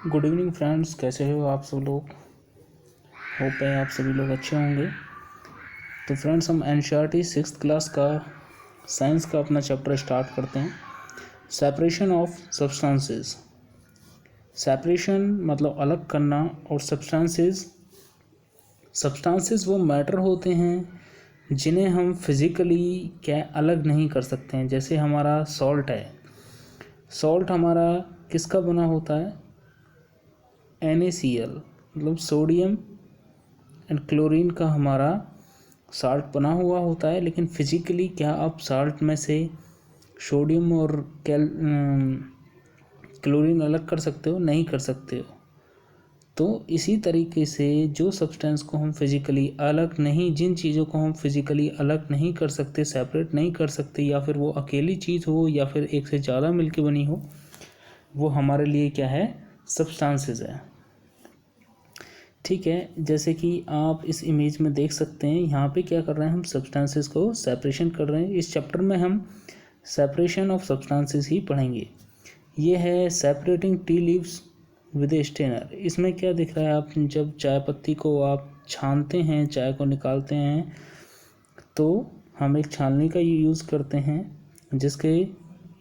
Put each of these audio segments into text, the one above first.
Good evening friends, कैसे हो आप सब लोग। होप है आप सभी लोग अच्छे होंगे। तो फ्रेंड्स, हम एनसीईआरटी 6th क्लास का साइंस का अपना चैप्टर स्टार्ट करते हैं। Separation of substances. सेपरेशन मतलब अलग करना, और सब्सटेंसेस वो मैटर होते हैं जिन्हें हम फिज़िकली क्या अलग नहीं कर सकते हैं। जैसे हमारा सॉल्ट है, सॉल्ट हमारा किसका बना होता है, NaCl, मतलब सोडियम एंड क्लोरीन का हमारा साल्ट बना हुआ होता है। लेकिन फिजिकली क्या आप साल्ट में से सोडियम और क्लोरीन अलग कर सकते हो? नहीं कर सकते हो। तो इसी तरीके से जो सब्सटेंस को हम फिजिकली अलग नहीं, जिन चीज़ों को हम फिजिकली अलग नहीं कर सकते, सेपरेट नहीं कर सकते, या फिर वो अकेली चीज़ हो या फिर एक से ज़्यादा मिलके बनी हो, वो हमारे लिए क्या है, सब्सटेंसेस है। ठीक है, जैसे कि आप इस इमेज में देख सकते हैं, यहाँ पे क्या कर रहे हैं, हम सब्सटेंसेस को सेपरेशन कर रहे हैं। इस चैप्टर में हम सेपरेशन ऑफ सब्सटेंसेस ही पढ़ेंगे। ये है separating tea leaves with a strainer. इसमें क्या दिख रहा है, आप जब चाय पत्ती को आप छानते हैं, चाय को निकालते हैं, तो हम एक छाननी का यूज़ करते हैं, जिसके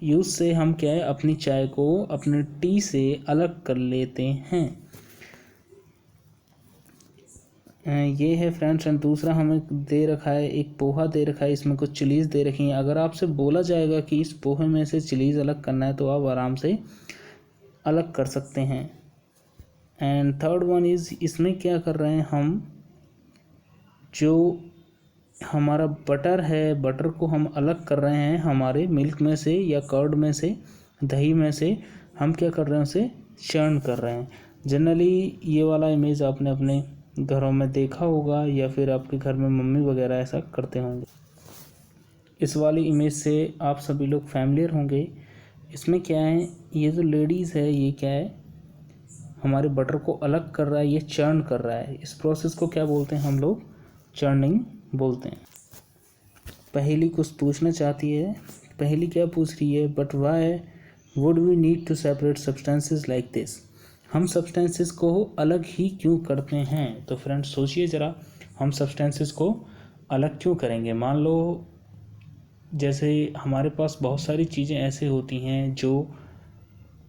यूज़ से हम क्या है, अपनी चाय को अपने टी से अलग कर लेते हैं। ये है फ्रेंड्स। एंड दूसरा हमें दे रखा है, एक पोहा दे रखा है, इसमें कुछ चिलीज़ दे रखी हैं। अगर आपसे बोला जाएगा कि इस पोहे में से चिलीज़ अलग करना है, तो आप आराम से अलग कर सकते हैं। एंड थर्ड वन इज़, इसमें क्या कर रहे हैं हम, जो हमारा बटर है, बटर को हम अलग कर रहे हैं हमारे मिल्क में से या कर्ड में से, दही में से। हम क्या कर रहे हैं, उसे चर्न कर रहे हैं। जनरली ये वाला इमेज आपने अपने घरों में देखा होगा, या फिर आपके घर में मम्मी वगैरह ऐसा करते होंगे। इस वाली इमेज से आप सभी लोग फैमिलियर होंगे। इसमें क्या है, ये जो लेडीज़ है, ये क्या है, हमारे बटर को अलग कर रहा है, ये चर्न कर रहा है। इस प्रोसेस को क्या बोलते हैं हम लोग, चर्निंग बोलते हैं। पहेली कुछ पूछना चाहती है। पहेली क्या पूछ रही है, but why would we need to separate substances like this. हम सब्सटेंसेस को अलग ही क्यों करते हैं? तो फ्रेंड्स सोचिए ज़रा, हम सब्सटेंसेस को अलग क्यों करेंगे। मान लो जैसे हमारे पास बहुत सारी चीज़ें ऐसे होती हैं जो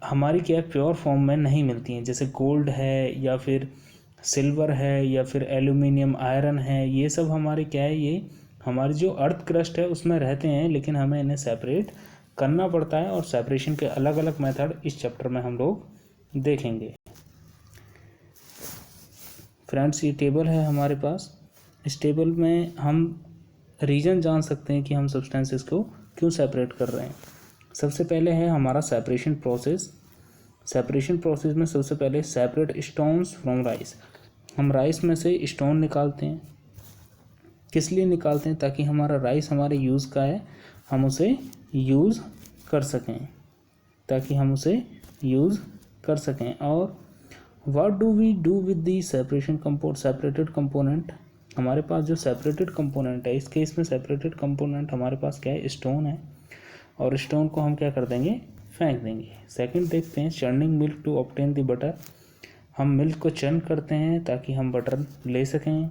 हमारी क्या प्योर फॉर्म में नहीं मिलती हैं, जैसे गोल्ड है, या फिर सिल्वर है, या फिर एल्यूमिनियम, आयरन है। ये सब हमारे क्या है, ये हमारी जो अर्थ क्रस्ट है उसमें रहते हैं, लेकिन हमें इन्हें सेपरेट करना पड़ता है। और सेपरेशन के अलग अलग मेथड इस चैप्टर में हम लोग देखेंगे। फ्रेंड्स, ये टेबल है हमारे पास। इस टेबल में हम रीज़न जान सकते हैं कि हम सब्सटेंसेस को क्यों सेपरेट कर रहे हैं। सबसे पहले है हमारा सेपरेशन प्रोसेस। सेपरेशन प्रोसेस में सबसे पहले सेपरेट स्टोन्स फ्रॉम राइस। हम राइस में से स्टोन निकालते हैं। किस लिए निकालते हैं? ताकि हमारा राइस हमारे यूज़ का है, हम उसे यूज़ कर सकें, ताकि हम उसे यूज़ कर सकें। और what do we do with the separated component. हमारे पास जो सेपरेटेड कंपोनेंट है, इस केस में सेपरेटेड कंपोनेंट हमारे पास क्या है, स्टोन है, और स्टोन को हम क्या कर देंगे, फेंक देंगे। सेकंड देखते हैं, churning milk to obtain the butter. हम मिल्क को चर्न करते हैं ताकि हम बटर ले सकें।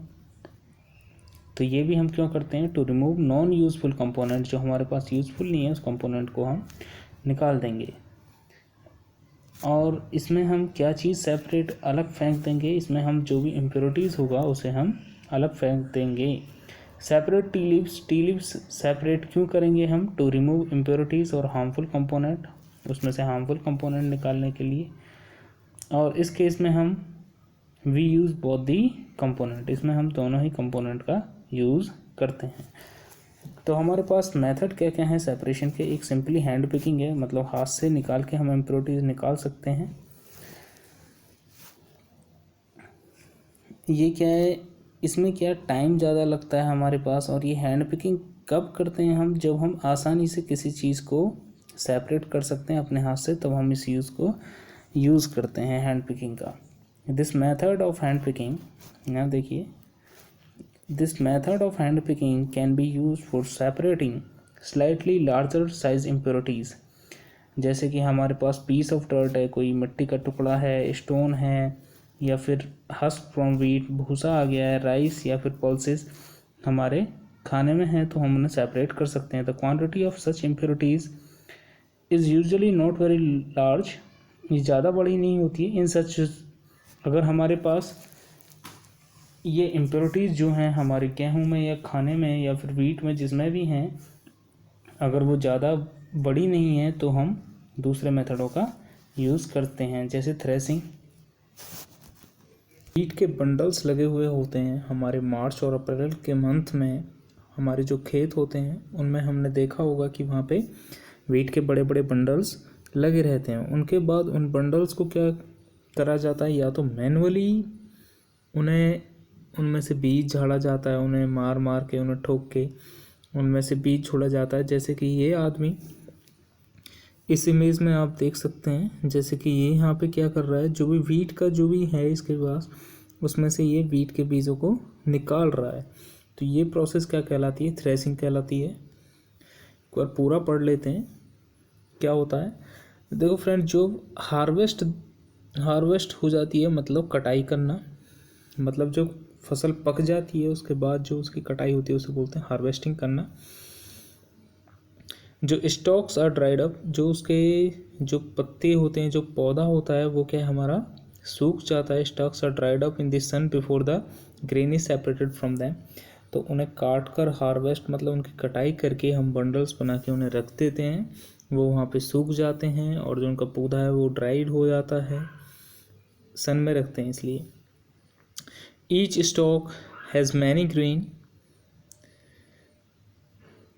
तो ये भी हम क्यों करते हैं, to remove non useful component. जो हमारे पास यूज़फुल नहीं है, उस कंपोनेंट को हम निकाल देंगे। और इसमें हम क्या चीज़ सेपरेट अलग फेंक देंगे, इसमें हम जो भी इम्प्योरिटीज़ होगा उसे हम अलग फेंक देंगे। सेपरेट टी लीव्स सेपरेट क्यों करेंगे हम, टू रिमूव इम्प्योरिटीज़ और हार्मफुल कंपोनेंट, उसमें से हार्मफुल कंपोनेंट निकालने के लिए। और इस केस में हम we use both the component, इसमें हम दोनों ही कंपोनेंट का यूज़ करते हैं। तो हमारे पास मेथड क्या क्या है सेपरेशन के। एक सिंपली हैंड पिकिंग है, मतलब हाथ से निकाल के हम इम्प्योरिटीज़ निकाल सकते हैं। ये क्या है, इसमें क्या टाइम ज़्यादा लगता है हमारे पास। और ये हैंड पिकिंग कब करते हैं हम, जब हम आसानी से किसी चीज़ को सेपरेट कर सकते हैं अपने हाथ से, तब हम इस यूज़ करते हैं हैंड पिकिंग का। This method of hand picking, यहाँ देखिए, this method of hand picking can be use for separating slightly larger size impurities. जैसे कि हमारे पास पीस ऑफ डर्ट है, कोई मिट्टी का टुकड़ा है, स्टोन है, या फिर हस्क फ्रॉम वीट, भूसा आ गया है, राइस या फिर पल्सेस हमारे खाने में है, तो हम उन्हें सेपरेट कर सकते हैं। The quantity of such impurities is usually not very large, ये ज़्यादा बड़ी नहीं होती है। इन सच, अगर हमारे पास ये इम्प्योरिटीज़ जो हैं हमारे गेहूं में या खाने में या फिर वीट में जिसमें भी हैं, अगर वो ज़्यादा बड़ी नहीं है तो हम दूसरे मेथडों का यूज़ करते हैं, जैसे थ्रेसिंग। वीट के बंडल्स लगे हुए होते हैं हमारे मार्च और अप्रैल के मंथ में। हमारे जो खेत होते हैं उनमें हमने देखा होगा कि वहाँ पे वीट के बड़े बड़े बंडल्स लगे रहते हैं। उनके बाद उन बंडल्स को क्या करा जाता है, या तो मैनुअली उन्हें उनमें से बीज झाड़ा जाता है, उन्हें मार मार के, उन्हें ठोक के उनमें से बीज छोड़ा जाता है। जैसे कि ये आदमी इस इमेज में आप देख सकते हैं, जैसे कि ये यहाँ पे क्या कर रहा है, जो भी वीट का जो भी है इसके पास, उसमें से ये वीट के बीजों को निकाल रहा है। तो ये प्रोसेस क्या कहलाती है, थ्रेसिंग कहलाती है। एक बार पूरा पढ़ लेते हैं क्या होता है। देखो फ्रेंड, जो हार्वेस्ट हो जाती है, मतलब कटाई करना, मतलब जो फसल पक जाती है उसके बाद जो उसकी कटाई होती है उसे बोलते हैं हार्वेस्टिंग करना। जो स्टॉक्स आर ड्राइड अप, जो उसके जो पत्ते होते हैं, जो पौधा होता है वो क्या है हमारा सूख जाता है। Stalks are dried up in the sun before the grain is separated from them. तो उन्हें काट कर हार्वेस्ट, मतलब उनकी कटाई करके हम बंडल्स बना के उन्हें रख देते हैं, वो वहाँ पे सूख जाते हैं, और जो उनका पौधा है वो ड्राइड हो जाता है, सन में रखते हैं इसलिए। Each stalk has many grain,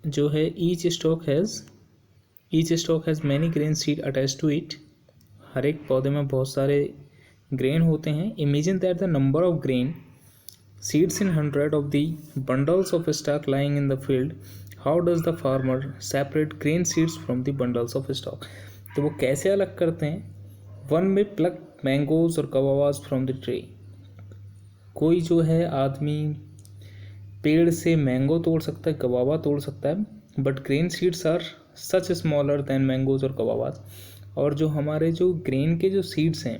जो है each stalk has many grain seed attach to it. हर एक पौधे में बहुत सारे ग्रेन होते हैं। Imagine that the number of grain seeds in 100 of the bundles of stalk lying in the field. How does the farmer separate grain seeds from the bundles of stalk. तो वो कैसे अलग करते हैं। वन में plug mangoes और गवावाज from the tree. कोई जो है आदमी पेड़ से मैंगो तोड़ सकता है, गवावा तोड़ सकता है, but grain seeds are such smaller than mangoes और गवावाज। और जो हमारे जो ग्रेन के जो सीड्स हैं,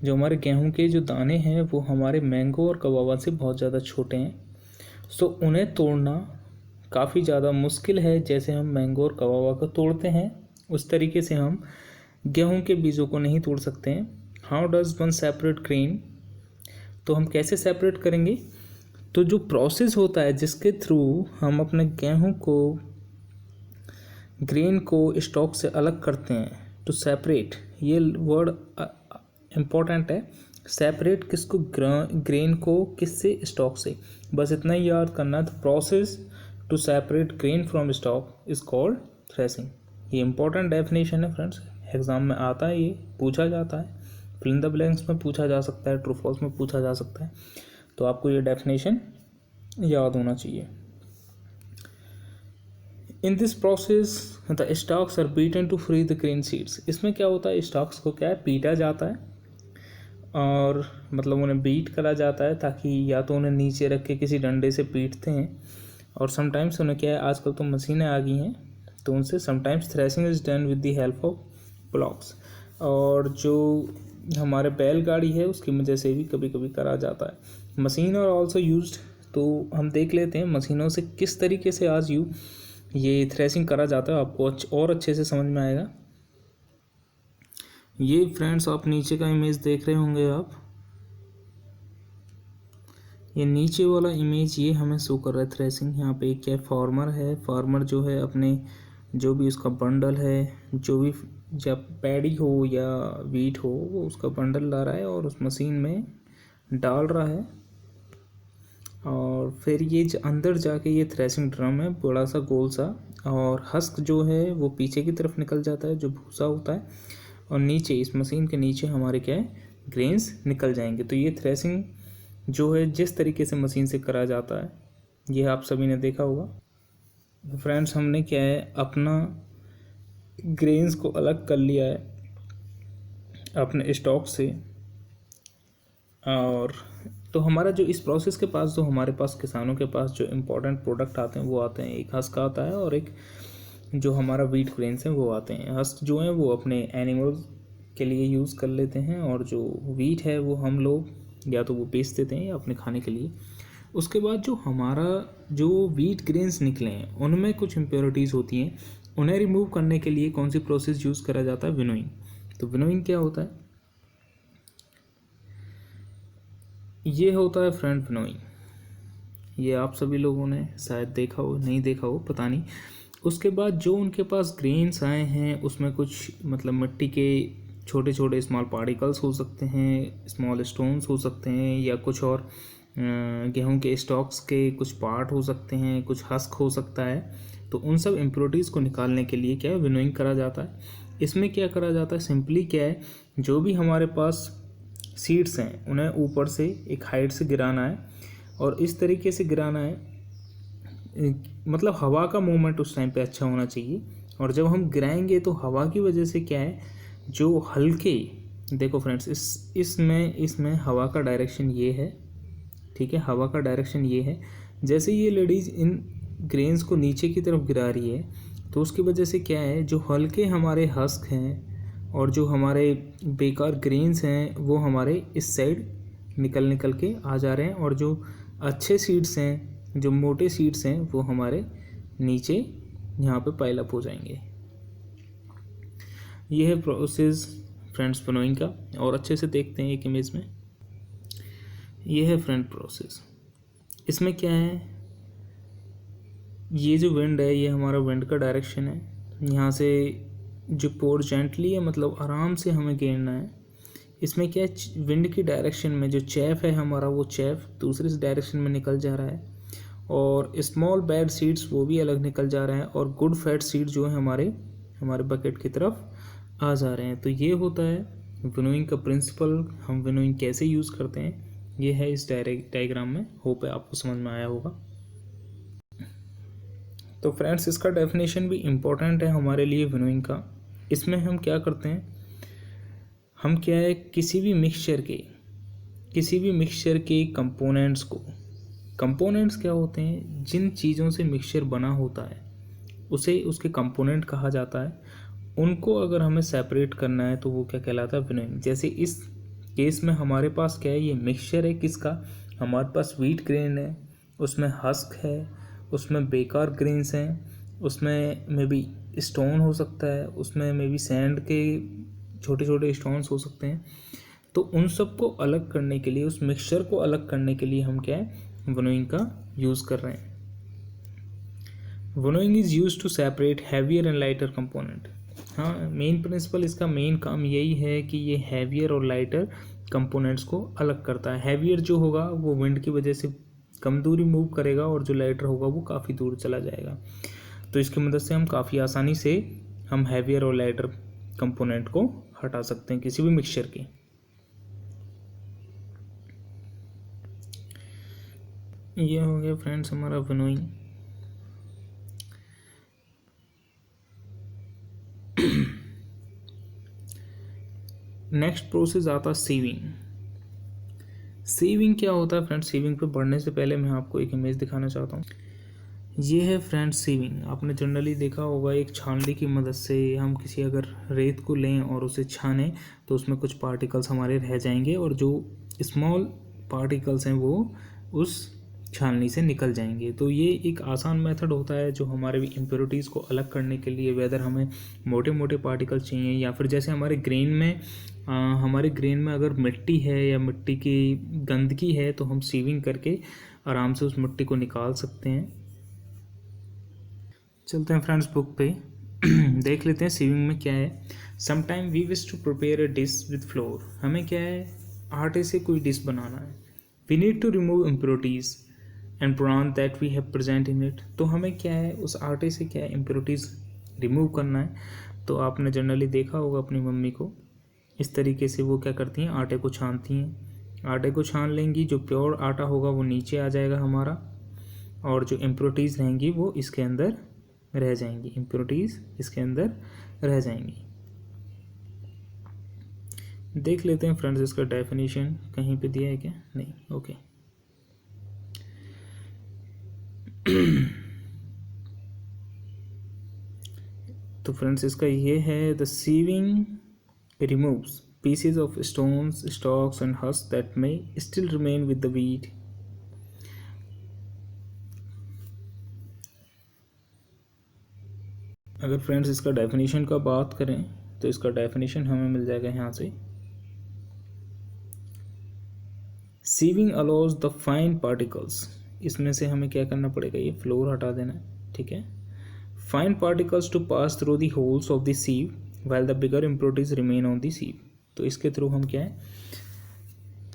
जो हमारे गेहूं के जो दाने हैं, वो हमारे मैंगो और गवावा से बहुत ज़्यादा छोटे हैं। सो उन्हें तोड़ना काफ़ी ज़्यादा मुश्किल है। जैसे हम मैंगो और गवावा को तोड़ते हैं उस तरीके से हम गेहूं के बीजों को नहीं तोड़ सकते हैं। How does one separate grain, तो हम कैसे सेपरेट करेंगे। तो जो प्रोसेस होता है जिसके थ्रू हम अपने गेहूं को, ग्रेन को स्टॉक से अलग करते हैं, टू सेपरेट, ये वर्ड इम्पोर्टेंट है। सेपरेट किसको, ग्रेन को किससे, स्टॉक से। बस इतना ही याद करना है। The process to separate grain from stalk is called threshing. ये इंपॉर्टेंट डेफिनेशन है फ्रेंड्स, एग्जाम में आता है, ये पूछा जाता है, फिल इन द ब्लैंक्स में पूछा जा सकता है, ट्रू फॉल्स में पूछा जा सकता है। तो आपको ये डेफिनेशन याद होना चाहिए। In this process the stalks are beaten to free the grain seeds. इसमें क्या होता है, स्टॉक्स को क्या है, पीटा जाता है, और मतलब उन्हें बीट करा जाता है, ताकि या तो उन्हें नीचे रख के किसी डंडे से पीटते हैं, और समटाइम्स उन्हें क्या है, आजकल तो मशीनें आ गई हैं, तो उनसे sometimes threshing is done with the help of blocks. और जो हमारे बैलगाड़ी है उसकी वजह से भी कभी कभी करा जाता है। मशीन और ऑल्सो यूज्ड, तो हम देख लेते हैं मशीनों से किस तरीके से आज ये थ्रेसिंग करा जाता है, आपको और अच्छे से समझ में आएगा। ये फ्रेंड्स आप नीचे का इमेज देख रहे होंगे आप, ये नीचे वाला इमेज ये हमें शो कर रहा है थ्रेसिंग। यहाँ पे क्या फार्मर है, फार्मर जो है अपने जो भी उसका बंडल है, जो भी जब पैडी हो या वीट हो, वो उसका बंडल ला रहा है और उस मशीन में डाल रहा है, और फिर ये अंदर जाके ये थ्रेसिंग ड्रम है बड़ा सा गोल सा, और हस्क जो है वो पीछे की तरफ निकल जाता है, जो भूसा होता है, और नीचे इस मशीन के नीचे हमारे क्या है, ग्रेन्स निकल जाएंगे। तो ये थ्रेसिंग जो है जिस तरीके से मशीन से करा जाता है, ये आप सभी ने देखा होगा। फ्रेंड्स, हमने क्या है, अपना ग्रेन्स को अलग कर लिया है अपने स्टॉक से, और तो हमारा जो इस प्रोसेस के पास, जो हमारे पास किसानों के पास जो इम्पोर्टेंट प्रोडक्ट आते हैं वो आते हैं, एक हस्क आता है और एक जो हमारा वीट ग्रेन्स हैं वो आते हैं। हस्क जो हैं वो अपने एनिमल्स के लिए यूज़ कर लेते हैं, और जो वीट है वो हम लोग या तो वो बेच देते हैं या अपने खाने के लिए। उसके बाद जो हमारा जो वीट ग्रेन्स निकले हैं उनमें कुछ इम्प्योरिटीज़ होती हैं, उन्हें रिमूव करने के लिए कौन सी प्रोसेस यूज़ करा जाता है? विनोइंग। तो विनोइंग क्या होता है? ये होता है फ्रेंड विनोइंग। ये आप सभी लोगों ने शायद देखा हो, नहीं देखा हो पता नहीं। उसके बाद जो उनके पास ग्रेन्स आए हैं उसमें कुछ मतलब मिट्टी के छोटे छोटे स्मॉल पार्टिकल्स हो सकते हैं, स्मॉल स्टोन्स हो सकते हैं, या कुछ और गेहूं के स्टॉक्स के कुछ पार्ट हो सकते हैं, कुछ हस्क हो सकता है। तो उन सब इम्प्योरिटीज़ को निकालने के लिए क्या है? विनोइंग करा जाता है। इसमें क्या करा जाता है? सिंपली क्या है, जो भी हमारे पास सीड्स हैं उन्हें ऊपर से एक हाइट से गिराना है, और इस तरीके से गिराना है, मतलब हवा का मूवमेंट उस टाइम पे अच्छा होना चाहिए। और जब हम गिराएंगे तो हवा की वजह से क्या है, जो हल्के, देखो फ्रेंड्स, इसमें हवा का डायरेक्शन ये है, ठीक है, हवा का डायरेक्शन ये है। जैसे ये लेडीज़ इन ग्रेन्स को नीचे की तरफ गिरा रही है तो उसकी वजह से क्या है, जो हल्के हमारे हस्क हैं और जो हमारे बेकार ग्रेन्स हैं वो हमारे इस साइड निकल के आ जा रहे हैं, और जो अच्छे सीड्स हैं, जो मोटे सीड्स हैं, वो हमारे नीचे यहाँ पे पाइल अप हो जाएंगे। ये है प्रोसेस फ्रेंड्स विनोइंग का, और अच्छे से देखते हैं एक इमेज में। ये है फ्रेंड प्रोसेस। इसमें क्या है, ये जो विंड है ये हमारा विंड का डायरेक्शन है। यहाँ से जो पोर जेंटली है, मतलब आराम से हमें गिरना है। इसमें क्या है, विंड की डायरेक्शन में जो चैफ है हमारा, वो चैफ दूसरे डायरेक्शन में निकल जा रहा है, और स्मॉल बैड सीड्स वो भी अलग निकल जा रहे हैं, और गुड फैट सीड जो है हमारे बकेट की तरफ आ जा रहे हैं। तो ये होता है विनोइंग का प्रिंसिपल। हम विनोइंग कैसे यूज़ करते हैं ये है इस डायग्राम में। होप है आपको समझ में आया होगा। तो फ्रेंड्स, इसका डेफिनेशन भी इम्पोर्टेंट है हमारे लिए विनोइंग का। इसमें हम क्या करते हैं, हम क्या है, किसी भी मिक्सचर के कंपोनेंट्स क्या होते हैं, जिन चीज़ों से मिक्सचर बना होता है उसे उसके कंपोनेंट कहा जाता है। उनको अगर हमें सेपरेट करना है तो वो क्या कहलाता है? विनोइंग। जैसे इस केस में हमारे पास क्या है, ये मिक्सचर है किसका, हमारे पास वीट ग्रेन है, उसमें हस्क है, उसमें बेकार ग्रेन्स हैं, उसमें मे बी स्टोन हो सकता है, उसमें मे बी सैंड के छोटे छोटे स्टोन्स हो सकते हैं। तो उन सब को अलग करने के लिए, उस मिक्सचर को अलग करने के लिए हम क्या है, विनोइंग का यूज़ कर रहे हैं। Winnowing is use to separate heavier and lighter component. हाँ, मेन प्रिंसिपल, इसका मेन काम यही है कि ये हैवियर और लाइटर कंपोनेंट्स को अलग करता है। हैवियर जो होगा वो विंड की वजह से कम दूरी मूव करेगा, और जो लाइटर होगा वो काफ़ी दूर चला जाएगा। तो इसकी मदद से हम काफ़ी आसानी से हम हैवियर और लाइटर कंपोनेंट को हटा सकते हैं किसी भी मिक्सचर के। ये हो गया फ्रेंड्स हमारा विनोइंग। नेक्स्ट प्रोसेस आता है सीविंग। सीविंग क्या होता है फ्रेंड्स? सीविंग पे बढ़ने से पहले मैं आपको एक इमेज दिखाना चाहता हूँ। ये है फ्रेंड्स सीविंग। आपने जनरली देखा होगा, एक छाननी की मदद से हम किसी अगर रेत को लें और उसे छानें तो उसमें कुछ पार्टिकल्स हमारे रह जाएंगे, और जो स्मॉल पार्टिकल्स हैं वो उस छाननी से निकल जाएंगे। तो ये एक आसान मेथड होता है जो हमारे भी इम्प्योरिटीज़ को अलग करने के लिए, वेदर हमें मोटे मोटे पार्टिकल्स चाहिए या फिर जैसे हमारे ग्रेन में अगर मिट्टी है या मिट्टी की गंदगी है तो हम सीविंग करके आराम से उस मिट्टी को निकाल सकते हैं। चलते हैं फ्रेंड्स बुक पे देख लेते हैं सीविंग में क्या है। Sometime we wish to prepare a dish with flour. हमें क्या है, आटे से कोई डिश बनाना है। We need to remove impurities and brown that we have present in it. तो हमें क्या है, उस आटे से क्या है, इम्प्योरिटीज़ रिमूव करना है। तो आपने जनरली देखा होगा अपनी मम्मी को, इस तरीके से वो क्या करती हैं, आटे को छानती हैं। आटे को छान लेंगी, जो प्योर आटा होगा वो नीचे आ जाएगा हमारा, और जो इम्प्योरिटीज़ रहेंगी वो इसके अंदर रह जाएंगी। इम्प्योरिटीज़ इसके अंदर रह जाएंगी। देख लेते हैं फ्रेंड्स, इसका डेफिनेशन कहीं पे दिया है क्या? नहीं, ओके। तो फ्रेंड्स इसका ये है, the sieving removes pieces of stones, stalks and husks that may still remain with the weed. अगर फ्रेंड्स इसका डेफिनेशन का बात करें तो इसका डेफिनेशन हमें मिल जाएगा यहाँ से, sieving allows the fine particles, इसमें से हमें क्या करना पड़ेगा, ये फ्लोर हटा देना है, ठीक है, fine particles to pass through the holes of the sieve while the bigger impurities remain on the sieve. तो इसके थ्रू हम क्या है,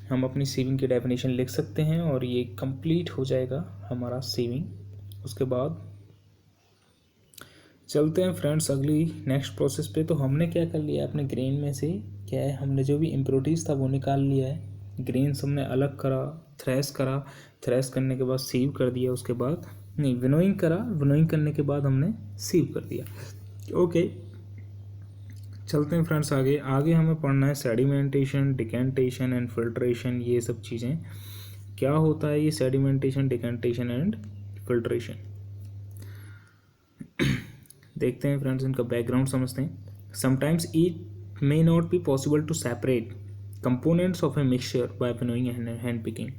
हम अपनी सीविंग की डेफिनेशन लिख सकते हैं और ये कंप्लीट हो जाएगा हमारा सीविंग। उसके बाद चलते हैं फ्रेंड्स अगली नेक्स्ट प्रोसेस पे। तो हमने क्या कर लिया, अपने ग्रेन में से क्या है, हमने जो भी इम्प्योरिटीज़ था वो निकाल लिया है, ग्रेन्स हमने अलग करा, थ्रेश करा, थ्रेश करने के बाद सीव कर दिया, उसके बाद नहीं विनोइंग करा, विनोइंग करने के बाद हमने सीव कर दिया। ओके, चलते हैं फ्रेंड्स आगे। आगे हमें पढ़ना है सेडिमेंटेशन, डिकेंटेशन एंड फिल्ट्रेशन, ये सब चीज़ें क्या होता है ये सेडिमेंटेशन, डिकेंटेशन एंड फिल्ट्रेशन। देखते हैं फ्रेंड्स, इनका बैकग्राउंड समझते हैं। Sometimes it may not be possible to separate components of a mixture by winnowing and hand picking.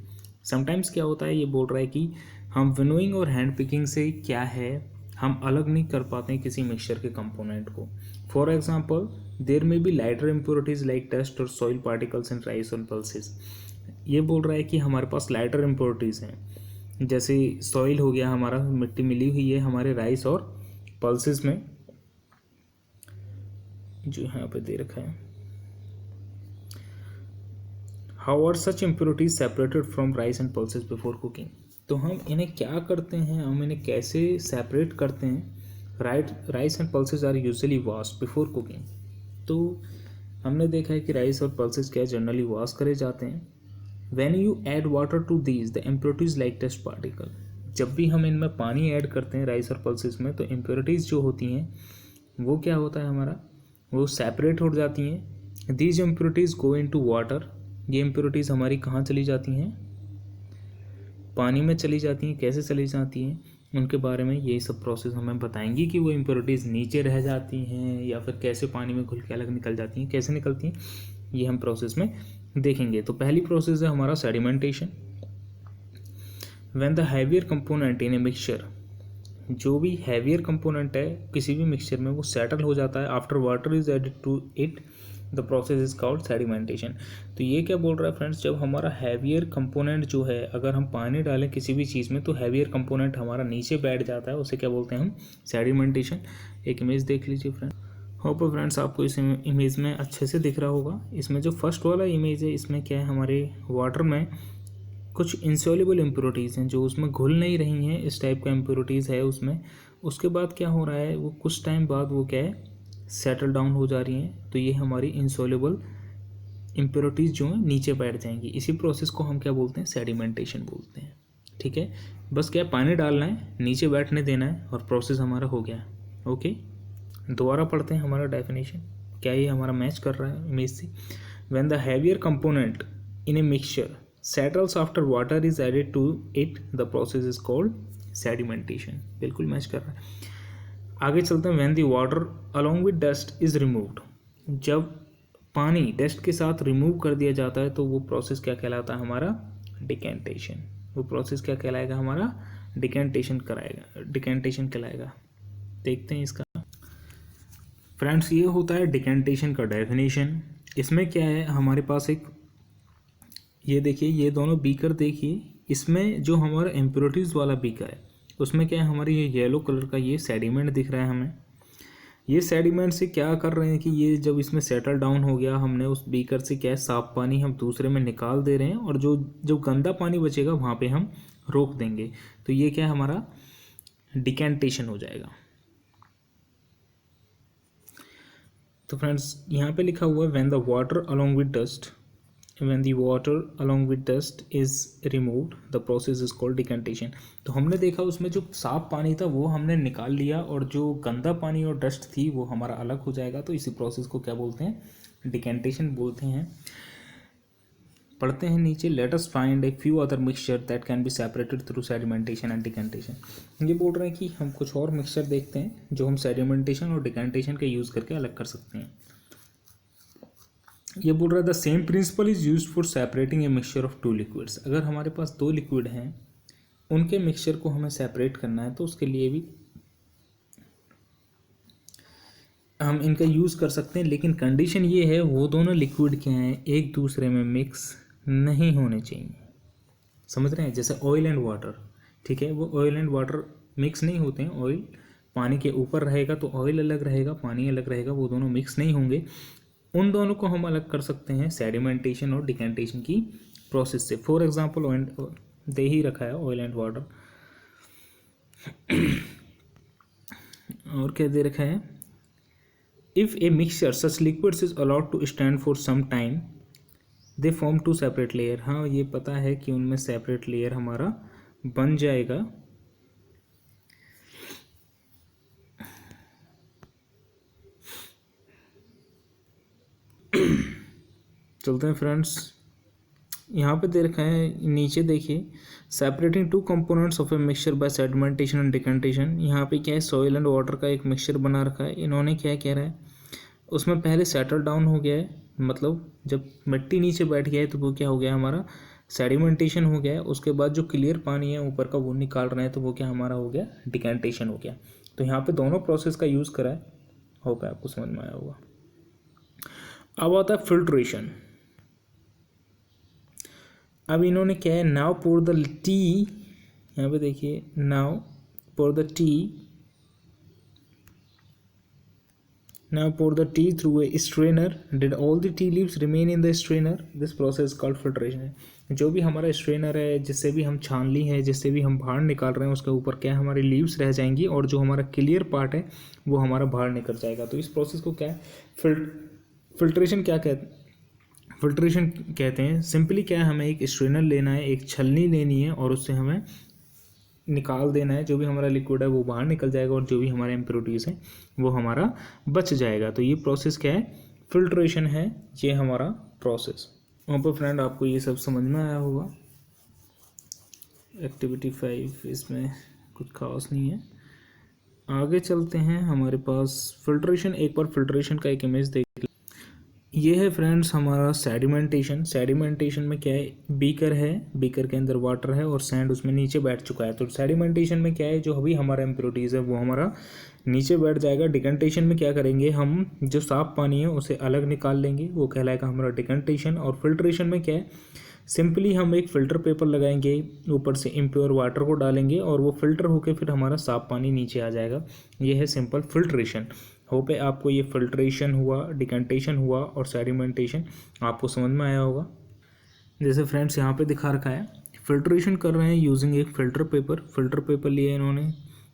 Sometimes क्या होता है, ये बोल रहा है कि हम विनोइंग और हैंड पिकिंग से क्या है, हम अलग नहीं कर पाते हैं किसी मिक्सचर के कंपोनेंट को। For example, there may be lighter impurities like dust और सॉइल पार्टिकल्स इन राइस और पल्सेस। ये बोल रहा है कि हमारे पास लाइटर इम्प्योरिटीज़ हैं, जैसे सॉइल हो गया, हमारा मिट्टी मिली हुई है हमारे राइस और पल्सेस में, जो यहाँ पे दे रखा है। How are such impurities separated from rice and pulses before cooking. तो हम इन्हें क्या करते हैं, हम इन्हें कैसे सेपरेट करते हैं। Rice and pulses are usually washed before cooking. तो हमने देखा है कि राइस और पल्सेस क्या जनरली वॉश करे जाते हैं। When you add water to these the impurities like dust particle, जब भी हम इनमें पानी ऐड करते हैं राइस और पल्सेस में, तो इम्प्योरिटीज़ जो होती हैं वो क्या होता है हमारा, वो सेपरेट हो जाती हैं। These impurities go into water, ये इम्प्योरिटीज़ हमारी कहाँ चली जाती हैं, पानी में चली जाती हैं। कैसे चली जाती हैं उनके बारे में ये सब प्रोसेस हमें बताएंगी कि वो इम्प्योरिटीज़ नीचे रह जाती हैं या फिर कैसे पानी में घुल के अलग निकल जाती हैं, कैसे निकलती हैं, ये हम प्रोसेस में देखेंगे। तो पहली प्रोसेस है हमारा sedimentation. When the heavier component in a mixture, जो भी हैवियर कंपोनेंट है किसी भी मिक्सचर में वो सेटल हो जाता है after water is added to it, the process is called sedimentation. तो ये क्या बोल रहा है फ्रेंड्स, जब हमारा हैवियर कंपोनेंट जो है, अगर हम पानी डालें किसी भी चीज़ में तो हैवियर कंपोनेंट हमारा नीचे बैठ जाता है, उसे क्या बोलते हैं हम, सेडिमेंटेशन। एक इमेज देख लीजिए फ्रेंड, होप फ्रेंड्स आपको इस इमेज में अच्छे से दिख रहा होगा। इसमें जो फर्स्ट वाला इमेज है, इसमें क्या है, हमारे वाटर में कुछ इंसॉल्युबल इम्प्योरिटीज़ हैं जो उसमें घुल नहीं रही हैं, इस टाइप का इम्प्योरिटीज़ है उसमें। उसके बाद क्या हो रहा है, वो कुछ टाइम बाद वो क्या है, सेटल डाउन हो जा रही हैं। तो ये हमारी इंसॉल्युबल इम्प्योरिटीज़ जो हैं नीचे बैठ जाएंगी। इसी प्रोसेस को हम क्या बोलते हैं, सेडिमेंटेशन बोलते हैं। ठीक है, बस क्या पानी डालना है, नीचे बैठने देना है और प्रोसेस हमारा हो गया। ओके, दोबारा पढ़ते हैं हमारा डेफिनेशन, क्या ये हमारा मैच कर रहा है इमेज से। When the heavier component in a mixture settles after water is added to it, the process is called sedimentation। बिल्कुल मैच कर रहा है। आगे चलते हैं। when the water along with dust is removed, जब पानी डस्ट के साथ रिमूव कर दिया जाता है तो वो प्रोसेस क्या कहलाता है हमारा, डिकेंटेशन। वो प्रोसेस क्या कहलाएगा हमारा, डिकेंटेशन कराएगा, डिकेंटेशन कहलाएगा। देखते हैं इसका फ्रेंड्स, ये होता है डिकेंटेशन का डेफिनेशन। इसमें क्या है, हमारे पास एक, ये देखिए, ये दोनों बीकर देखिए, इसमें जो हमारा इम्प्योरिटीज़ वाला बीकर है उसमें क्या है, हमारी ये येलो कलर का ये सेडिमेंट दिख रहा है हमें। ये सेडिमेंट से क्या कर रहे हैं कि ये जब इसमें सेटल डाउन हो गया, हमने उस बीकर से क्या है, साफ पानी हम दूसरे में निकाल दे रहे हैं और जो गंदा पानी बचेगा वहाँ पे हम रोक देंगे। तो ये क्या है, हमारा डिकेंटेशन हो जाएगा। तो फ्रेंड्स यहाँ पे लिखा हुआ है when the water along with dust, when the water along with dust is removed the process is called decantation। तो हमने देखा उसमें जो साफ पानी था वो हमने निकाल लिया और जो गंदा पानी और डस्ट थी वो हमारा अलग हो जाएगा। तो इसी प्रोसेस को क्या बोलते हैं, डिकेंटेशन बोलते हैं। पढ़ते हैं नीचे, let us find a few other mixture that can be separated through sedimentation and decantation. ये बोल रहे हैं कि हम कुछ और मिक्सचर देखते हैं जो हम सेडिमेंटेशन और डिकेंटेशन का यूज़ करके अलग कर सकते हैं। ये बोल रहा है the same principle is use for separating a mixture of two liquids. अगर हमारे पास दो लिक्विड हैं, उनके मिक्सचर को हमें सेपरेट करना है तो उसके लिए भी हम इनका यूज़ कर सकते हैं, लेकिन कंडीशन ये है वो दोनों लिक्विड क्या हैं, एक दूसरे में मिक्स नहीं होने चाहिए। समझ रहे हैं? जैसे ऑयल एंड वाटर, ठीक है, वो ऑयल एंड वाटर मिक्स नहीं होते हैं। ऑयल पानी के ऊपर रहेगा तो ऑयल अलग रहेगा, पानी अलग रहेगा, वो दोनों मिक्स नहीं होंगे। उन दोनों को हम अलग कर सकते हैं सेडिमेंटेशन और डिकेंटेशन की प्रोसेस से। फॉर एग्जांपल दे ही रखा है ऑयल एंड वाटर, और क्या दे रखा है, if a mixture such liquids is allowed to stand for some time they form two separate layer. हाँ, ये पता है कि उनमें सेपरेट लेयर हमारा बन जाएगा। चलते हैं फ्रेंड्स, यहाँ पे दे रखा है नीचे देखिए, separating two components of a mixture bye sedimentation and decantation. यहाँ पे क्या है, सॉइल एंड वाटर का एक मिक्सचर बना रखा है। इन्होंने क्या कह रहा है, उसमें पहले सेटल डाउन हो गया है, मतलब जब मिट्टी नीचे बैठ गया है तो वो क्या हो गया, हमारा सेडिमेंटेशन हो गया है। उसके बाद जो क्लियर पानी है ऊपर का वो निकाल रहे हैं तो वो क्या हमारा हो गया, डिकेंटेशन हो गया। तो यहाँ पे दोनों प्रोसेस का यूज़ करा है, होगा आपको समझ में आया होगा। अब आता है फिल्ट्रेशन। अब इन्होंने क्या है, नाउ पोर द टी, यहाँ पे देखिए, now pour the tea, now pour the tea through a strainer, did all the tea leaves remain in the strainer, this process called filtration है। जो भी हमारा स्ट्रेनर है, जिससे भी हम छानली है, जिससे भी हम बाहर निकाल रहे हैं, उसके ऊपर क्या है, हमारी लीव्स रह जाएंगी और जो हमारा क्लियर पार्ट है वो हमारा बाहर निकल जाएगा। तो इस प्रोसेस को क्या है, फिल्ट्रेशन क्या कहते हैं, फिल्ट्रेशन कहते हैं। सिंपली क्या है, हमें एक स्ट्रेनर लेना है, एक छलनी लेनी है और उससे हमें निकाल देना है, जो भी हमारा लिक्विड है वो बाहर निकल जाएगा और जो भी हमारे इम्प्योरिटीज़ हैं वो हमारा बच जाएगा। तो ये प्रोसेस क्या है, फिल्ट्रेशन है, ये हमारा प्रोसेस। वहाँ पर फ्रेंड आपको ये सब समझ में आया होगा। एक्टिविटी 5 इसमें कुछ खास नहीं है। आगे चलते हैं, हमारे पास फिल्ट्रेशन, एक बार फिल्ट्रेशन का एक इमेज देख, ये है फ्रेंड्स हमारा सेडिमेंटेशन। सेडिमेंटेशन में क्या है, बीकर है, बीकर के अंदर वाटर है और सैंड उसमें नीचे बैठ चुका है। तो सेडिमेंटेशन में क्या है, जो अभी हमारा इम्प्योरिटीज़ है वो हमारा नीचे बैठ जाएगा। डिकेंटेशन में क्या करेंगे, हम जो साफ पानी है उसे अलग निकाल लेंगे, वो कहलाएगा हमारा डिकेंटेशन। और फिल्ट्रेशन में क्या है, सिंपली हम एक फ़िल्टर पेपर लगाएंगे, ऊपर से इम्प्योर वाटर को डालेंगे और वो फिल्टर होकर फिर हमारा साफ पानी नीचे आ जाएगा। ये है सिंपल फिल्ट्रेशन। होप है आपको ये फिल्ट्रेशन हुआ, डिकेंटेशन हुआ और सेडिमेंटेशन आपको समझ में आया होगा। जैसे फ्रेंड्स यहाँ पे दिखा रखा है, फिल्ट्रेशन कर रहे हैं यूजिंग एक फ़िल्टर पेपर। फ़िल्टर पेपर लिया इन्होंने,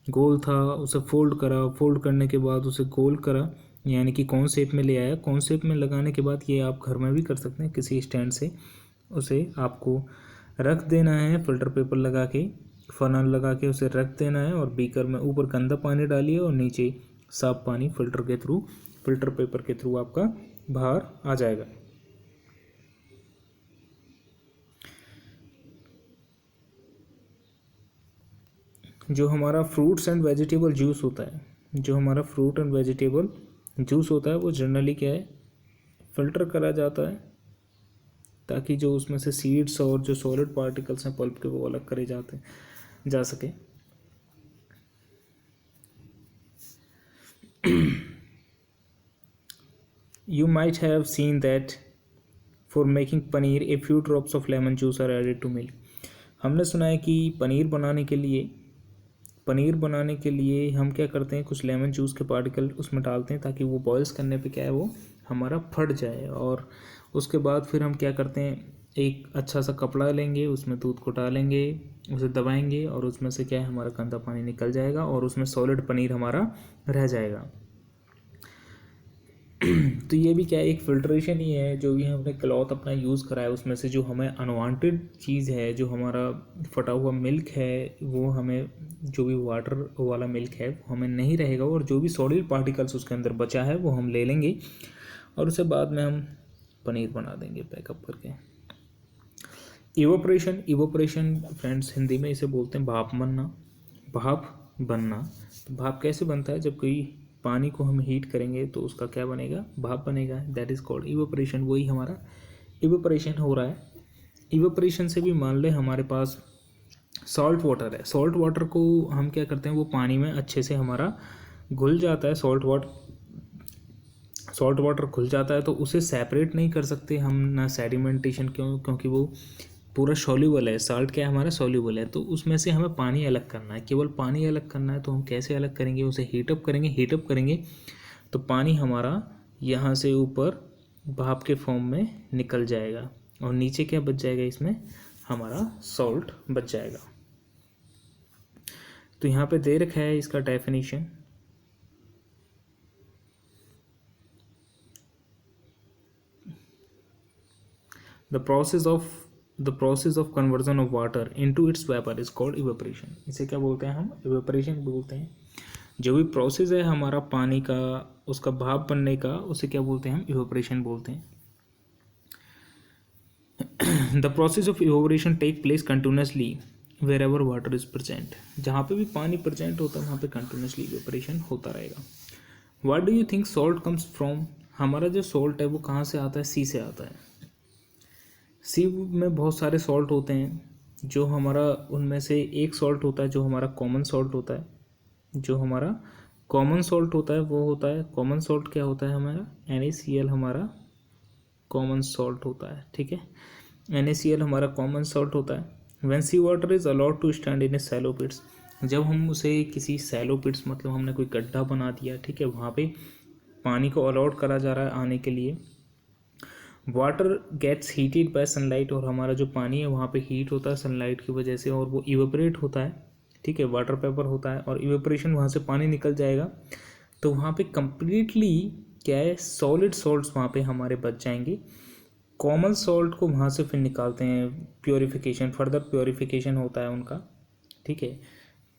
गोल था, उसे फोल्ड करा, फोल्ड करने के बाद उसे गोल करा, यानी कि कौन शेप में ले आया। कौन शेप में लगाने के बाद ये आप घर में भी कर सकते हैं, किसी स्टैंड से उसे आपको रख देना है, फ़िल्टर पेपर लगा के, फनल लगा के उसे रख देना है और बीकर में ऊपर गंदा पानी डालिए और नीचे साफ पानी फिल्टर के थ्रू, फिल्टर पेपर के थ्रू आपका बाहर आ जाएगा। जो हमारा फ्रूट्स एंड वेजिटेबल जूस होता है, जो हमारा फ्रूट एंड वेजिटेबल जूस होता है वो जनरली क्या है, फिल्टर करा जाता है ताकि जो उसमें से सीड्स और जो सॉलिड पार्टिकल्स हैं पल्प के वो अलग करे जा सके। You might have seen that for making paneer a few drops of lemon juice are added to milk. हमने सुना है कि पनीर बनाने के लिए हम क्या करते हैं, कुछ लेमन जूस के पार्टिकल उसमें डालते हैं ताकि वो बॉयल्स करने पे क्या है, वो हमारा फट जाए। और उसके बाद फिर हम क्या करते हैं, एक अच्छा सा कपड़ा लेंगे, उसमें दूध को डालेंगे, उसे दबाएंगे और उसमें से क्या है, हमारा गंदा पानी निकल जाएगा और उसमें सॉलिड पनीर हमारा रह जाएगा। तो ये भी क्या है, एक फिल्ट्रेशन ही है। जो भी हमने क्लॉथ अपना यूज़ करा है उसमें से जो हमें अनवांटेड चीज़ है, जो हमारा फटा हुआ मिल्क है, वो हमें, जो भी वाटर वाला मिल्क है वो हमें नहीं रहेगा और जो भी सॉलिड पार्टिकल्स उसके अंदर बचा है वो हम ले लेंगे और उसे बाद में हम पनीर बना देंगे पैकअप करके। इवोपरेशन, इवोपरेशन फ्रेंड्स हिंदी में इसे बोलते हैं भाप बनना, भाप बनना। तो भाप कैसे बनता है, जब कोई पानी को हम हीट करेंगे तो उसका क्या बनेगा, भाप बनेगा, दैट इज़ कॉल्ड इवोपरेशन। वही हमारा इवोपरेशन हो रहा है। इवोपरेशन से भी मान ले हमारे पास सॉल्ट वाटर है, सॉल्ट वाटर को हम क्या करते हैं, वो पानी में अच्छे से हमारा घुल जाता है, सॉल्ट वाटर घुल जाता है, तो उसे सेपरेट नहीं कर सकते हम ना सेडिमेंटेशन, क्योंकि वो पूरा सॉल्यूबल है, साल्ट क्या है हमारा सॉल्यूबल है, तो उसमें से हमें पानी अलग करना है, केवल पानी अलग करना है। तो हम कैसे अलग करेंगे, उसे हीटअप करेंगे तो पानी हमारा यहाँ से ऊपर भाप के फॉर्म में निकल जाएगा और नीचे क्या बच जाएगा, इसमें हमारा सॉल्ट बच जाएगा। तो यहाँ पे दे रखा है इसका definition. The process of conversion of water into its vapor is called evaporation। इसे क्या बोलते हैं हम, evaporation बोलते हैं। जो भी प्रोसेस है हमारा पानी का, उसका भाप बनने का, उसे क्या बोलते हैं हम, evaporation बोलते हैं। The process of evaporation take place continuously wherever water is present। जहाँ पे भी पानी प्रेजेंट होता है वहाँ पे कंटिन्यूसली evaporation होता रहेगा। What do you think salt comes from? हमारा जो सॉल्ट है वो कहाँ से आता है, सी से आता है। सी में बहुत सारे सॉल्ट होते हैं, जो हमारा उनमें से एक सॉल्ट होता है जो हमारा कॉमन सॉल्ट होता है। जो हमारा कॉमन सॉल्ट होता है वो होता है, कॉमन सॉल्ट क्या होता है हमारा, NaCl हमारा कॉमन सॉल्ट होता है, ठीक है। NaCl हमारा कॉमन सॉल्ट होता है। When sea water is allowed to stand in a shallow pits, जब हम उसे किसी सैलो पिट्स, मतलब हमने कोई गड्ढा बना दिया, ठीक है, वहाँ पे पानी को अलाउड करा जा रहा है आने के लिए। Water gets heated by sunlight, और हमारा जो पानी है वहाँ पे हीट होता है सनलाइट की वजह से, और वो इवेपरेट होता है, ठीक है, वाटर पेपर होता है, और इवेपरेशन वहाँ से पानी निकल जाएगा। तो वहाँ पे कंप्लीटली क्या है, सॉलिड सॉल्ट्स वहाँ पे हमारे बच जाएंगे। कॉमन सॉल्ट को वहाँ से फिर निकालते हैं, प्योरीफिकेशन, फर्दर प्योरीफिकेशन होता है उनका, ठीक है।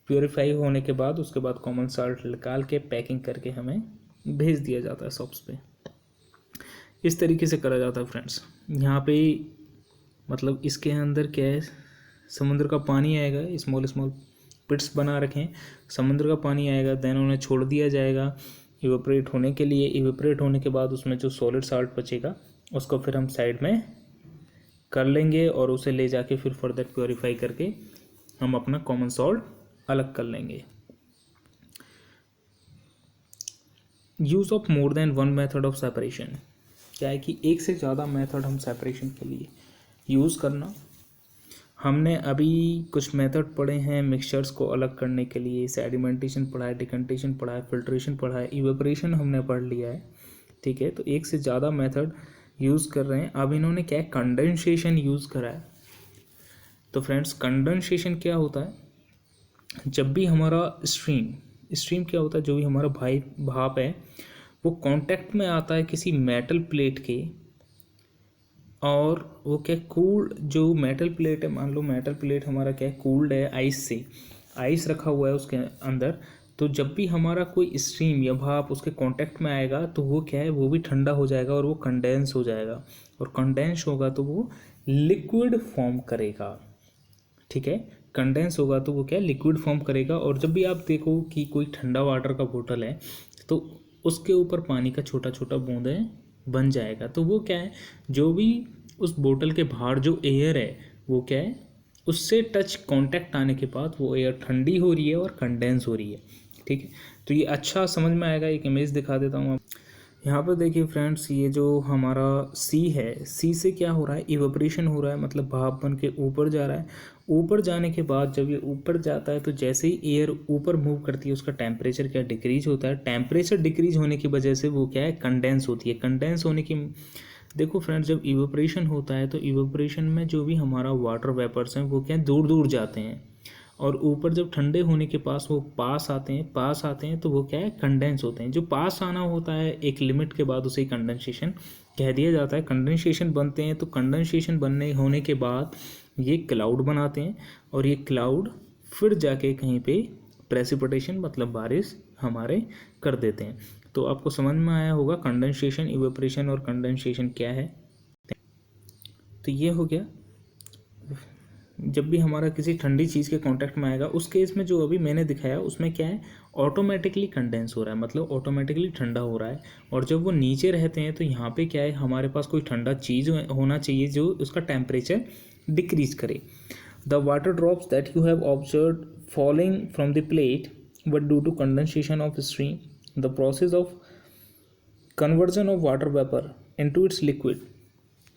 प्योरीफाई होने के बाद उसके बाद कॉमन सॉल्ट निकाल के पैकिंग करके हमें भेज दिया जाता है शॉप्स पे। इस तरीके से करा जाता है फ्रेंड्स। यहाँ पे मतलब इसके अंदर क्या है, समुद्र का पानी आएगा, स्मॉल स्मॉल पिट्स बना रखे हैं, समुद्र का पानी आएगा, देन उन्हें छोड़ दिया जाएगा इवेपरेट होने के लिए। इवेपरेट होने के बाद उसमें जो सॉलिड साल्ट बचेगा उसको फिर हम साइड में कर लेंगे और उसे ले जाके फिर फर्दर प्योरीफाई करके हम अपना कॉमन सॉल्ट अलग कर लेंगे। Use of more than one method of separation, क्या है कि एक से ज़्यादा मेथड हम सेपरेशन के लिए यूज़ करना। हमने अभी कुछ मेथड पढ़े हैं मिक्सचर्स को अलग करने के लिए, सेडिमेंटेशन पढ़ा है, डिकंटेशन पढ़ा है, फिल्ट्रेशन पढ़ा है, इवेपरेशन हमने पढ़ लिया है, ठीक है। तो एक से ज़्यादा मेथड यूज़ कर रहे हैं। अब इन्होंने क्या है, कंडेंसेशन यूज़ करा है। तो फ्रेंड्स कंडेंसेशन क्या होता है, जब भी हमारा स्ट्रीम क्या होता है, जो भी हमारा भाप है वो कांटेक्ट में आता है किसी मेटल प्लेट के, और वो क्या कूल्ड, जो मेटल प्लेट है, मान लो मेटल प्लेट हमारा क्या है, कूल्ड है आइस से, आइस रखा हुआ है उसके अंदर। तो जब भी हमारा कोई स्ट्रीम या भाप उसके कांटेक्ट में आएगा तो वो क्या है, वो भी ठंडा हो जाएगा और वो कंडेंस हो जाएगा, और कंडेंस होगा तो वो लिक्विड फॉर्म करेगा, ठीक है। कंडेंस होगा तो वो क्या लिक्विड फॉर्म करेगा। और जब भी आप देखो कि कोई ठंडा वाटर का बोतल है तो उसके ऊपर पानी का छोटा छोटा बूंदें बन जाएगा, तो वो क्या है, जो भी उस बोतल के बाहर जो एयर है वो क्या है, उससे टच कांटेक्ट आने के बाद वो एयर ठंडी हो रही है और कंडेंस हो रही है, ठीक है। तो ये अच्छा समझ में आएगा, एक इमेज दिखा देता हूँ। यहाँ पर देखिए फ्रेंड्स, ये जो हमारा सी है, सी से क्या हो रहा है, इवेपरेशन हो रहा है, मतलब भाप बन के ऊपर जा रहा है। ऊपर जाने के बाद जब ये ऊपर जाता है तो जैसे ही एयर ऊपर मूव करती है उसका टेम्परेचर क्या डिक्रीज होता है। टेम्परेचर डिक्रीज होने की वजह से वो क्या है, कंडेंस होती है। कंडेंस होने की, देखो फ्रेंड्स, जब इवेपरेशन होता है तो इवेपरेशन में जो भी हमारा वाटर वेपर्स हैं वो क्या दूर दूर जाते हैं, और ऊपर जब ठंडे होने के पास वो पास आते हैं तो वो क्या है, कंडेंस होते हैं। जो पास आना होता है एक लिमिट के बाद उसे कंडेंसेशन कह दिया जाता है। कंडेंसेशन बनते हैं, तो कंडेंसेशन बनने होने के बाद ये क्लाउड बनाते हैं, और ये क्लाउड फिर जाके कहीं पे प्रेसिपिटेशन मतलब बारिश हमारे कर देते हैं। तो आपको समझ में आया होगा कंडेंसेशन, इवेपरेशन और कंडेंसेशन क्या है। तो ये हो गया जब भी हमारा किसी ठंडी चीज़ के कांटेक्ट में आएगा, उस केस में जो अभी मैंने दिखाया उसमें क्या है, ऑटोमेटिकली कंडेंस हो रहा है, मतलब ऑटोमेटिकली ठंडा हो रहा है। और जब वो नीचे रहते हैं तो यहाँ पे क्या है, हमारे पास कोई ठंडा चीज़ होना चाहिए जो उसका टेम्परेचर डिक्रीज करे। The water drops that you have observe falling from the plate but due to condensation of stream, the process of conversion of water vapour into its liquid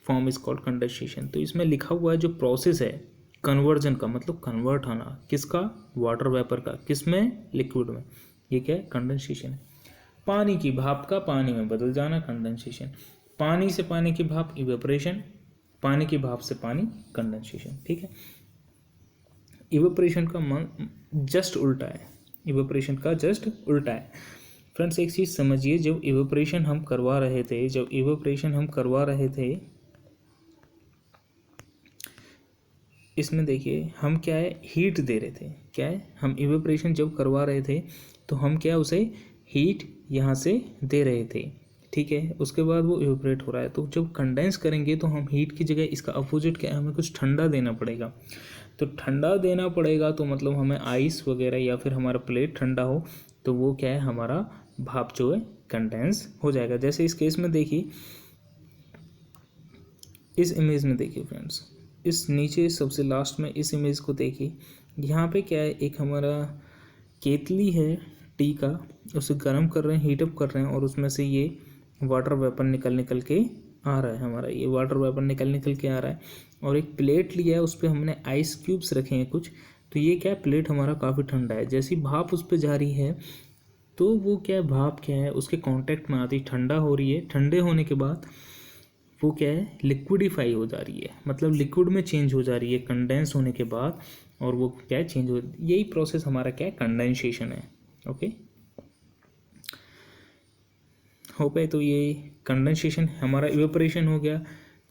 form is called condensation. तो इसमें लिखा हुआ है जो process है conversion का, मतलब convert होना किसका, वाटर वेपर का, किस में, लिक्विड में, ये क्या है, कंडेंसेशन है। पानी की भाप का पानी में बदल जाना, कंडेंसेशन। पानी से पानी की भाप, इवेपोरेशन। पानी की भाप से पानी, कंडेंसेशन। ठीक है, इवेपोरेशन का जस्ट उल्टा है, इवेपोरेशन का जस्ट उल्टा है। फ्रेंड्स एक चीज़ समझिए, जब इवेपोरेशन हम करवा रहे थे, इसमें देखिए हम क्या है, हीट दे रहे थे। क्या है, हम इवेपोरेशन जब करवा रहे थे तो हम क्या उसे हीट यहाँ से दे रहे थे। ठीक है, उसके बाद वो इवेपोरेट हो रहा है। तो जब कंडेंस करेंगे तो हम हीट की जगह इसका अपोजिट क्या है, हमें कुछ ठंडा देना पड़ेगा। तो ठंडा देना पड़ेगा तो मतलब हमें आइस वगैरह या फिर हमारा प्लेट ठंडा हो तो वो क्या है, हमारा भाप जो है कंडेंस हो जाएगा। जैसे इस केस में देखिए, इस इमेज में देखिए फ्रेंड्स, इस नीचे सबसे लास्ट में इस इमेज को देखिए, यहाँ पे क्या है, एक हमारा केतली है टी का, उसे गर्म कर रहे हैं, हीटअप कर रहे हैं और उसमें से ये वाटर वेपर निकल के आ रहा है, हमारा ये वाटर वेपर निकल के आ रहा है। और एक प्लेट लिया है, उस पर हमने आइस क्यूब्स रखे हैं कुछ, तो ये क्या है, प्लेट हमारा काफ़ी ठंडा है। जैसी भाप उस पर जा रही है तो वो क्या है, भाप क्या है, उसके कांटेक्ट में आती, ठंडा हो रही है। ठंडे होने के बाद वो क्या है, लिक्विडिफाई हो जा रही है, मतलब लिक्विड में चेंज हो जा रही है कंडेंस होने के बाद, और वो क्या है, चेंज हो, यही प्रोसेस हमारा क्या है, कंडेंसेशन है। ओके, हो गए। तो ये कंडेंसेशन हमारा, इवेपोरेशन हो गया,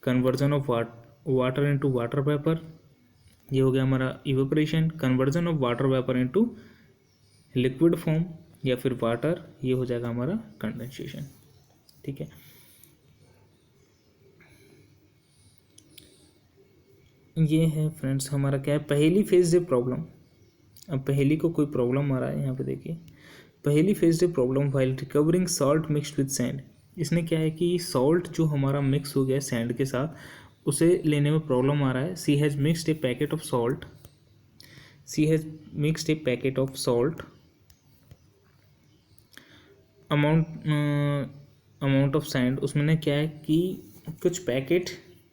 conversion of water into water vapour, ये हो गया हमारा evaporation. Conversion of water vapour into liquid form या फिर वाटर, ये हो जाएगा हमारा कंडेंसेशन। ठीक है, ये है फ्रेंड्स हमारा क्या है, पहली फेज डे प्रॉब्लम। अब पहली को कोई प्रॉब्लम आ रहा है, यहाँ पे देखिए, पहली phase day problem while recovering salt mixed with sand. इसने क्या है कि सॉल्ट जो हमारा मिक्स हो गया सैंड के साथ, उसे लेने में प्रॉब्लम आ रहा है। She has mixed a packet of salt, she has mixed a packet of salt amount of sand. उसमें क्या है कि कुछ पैकेट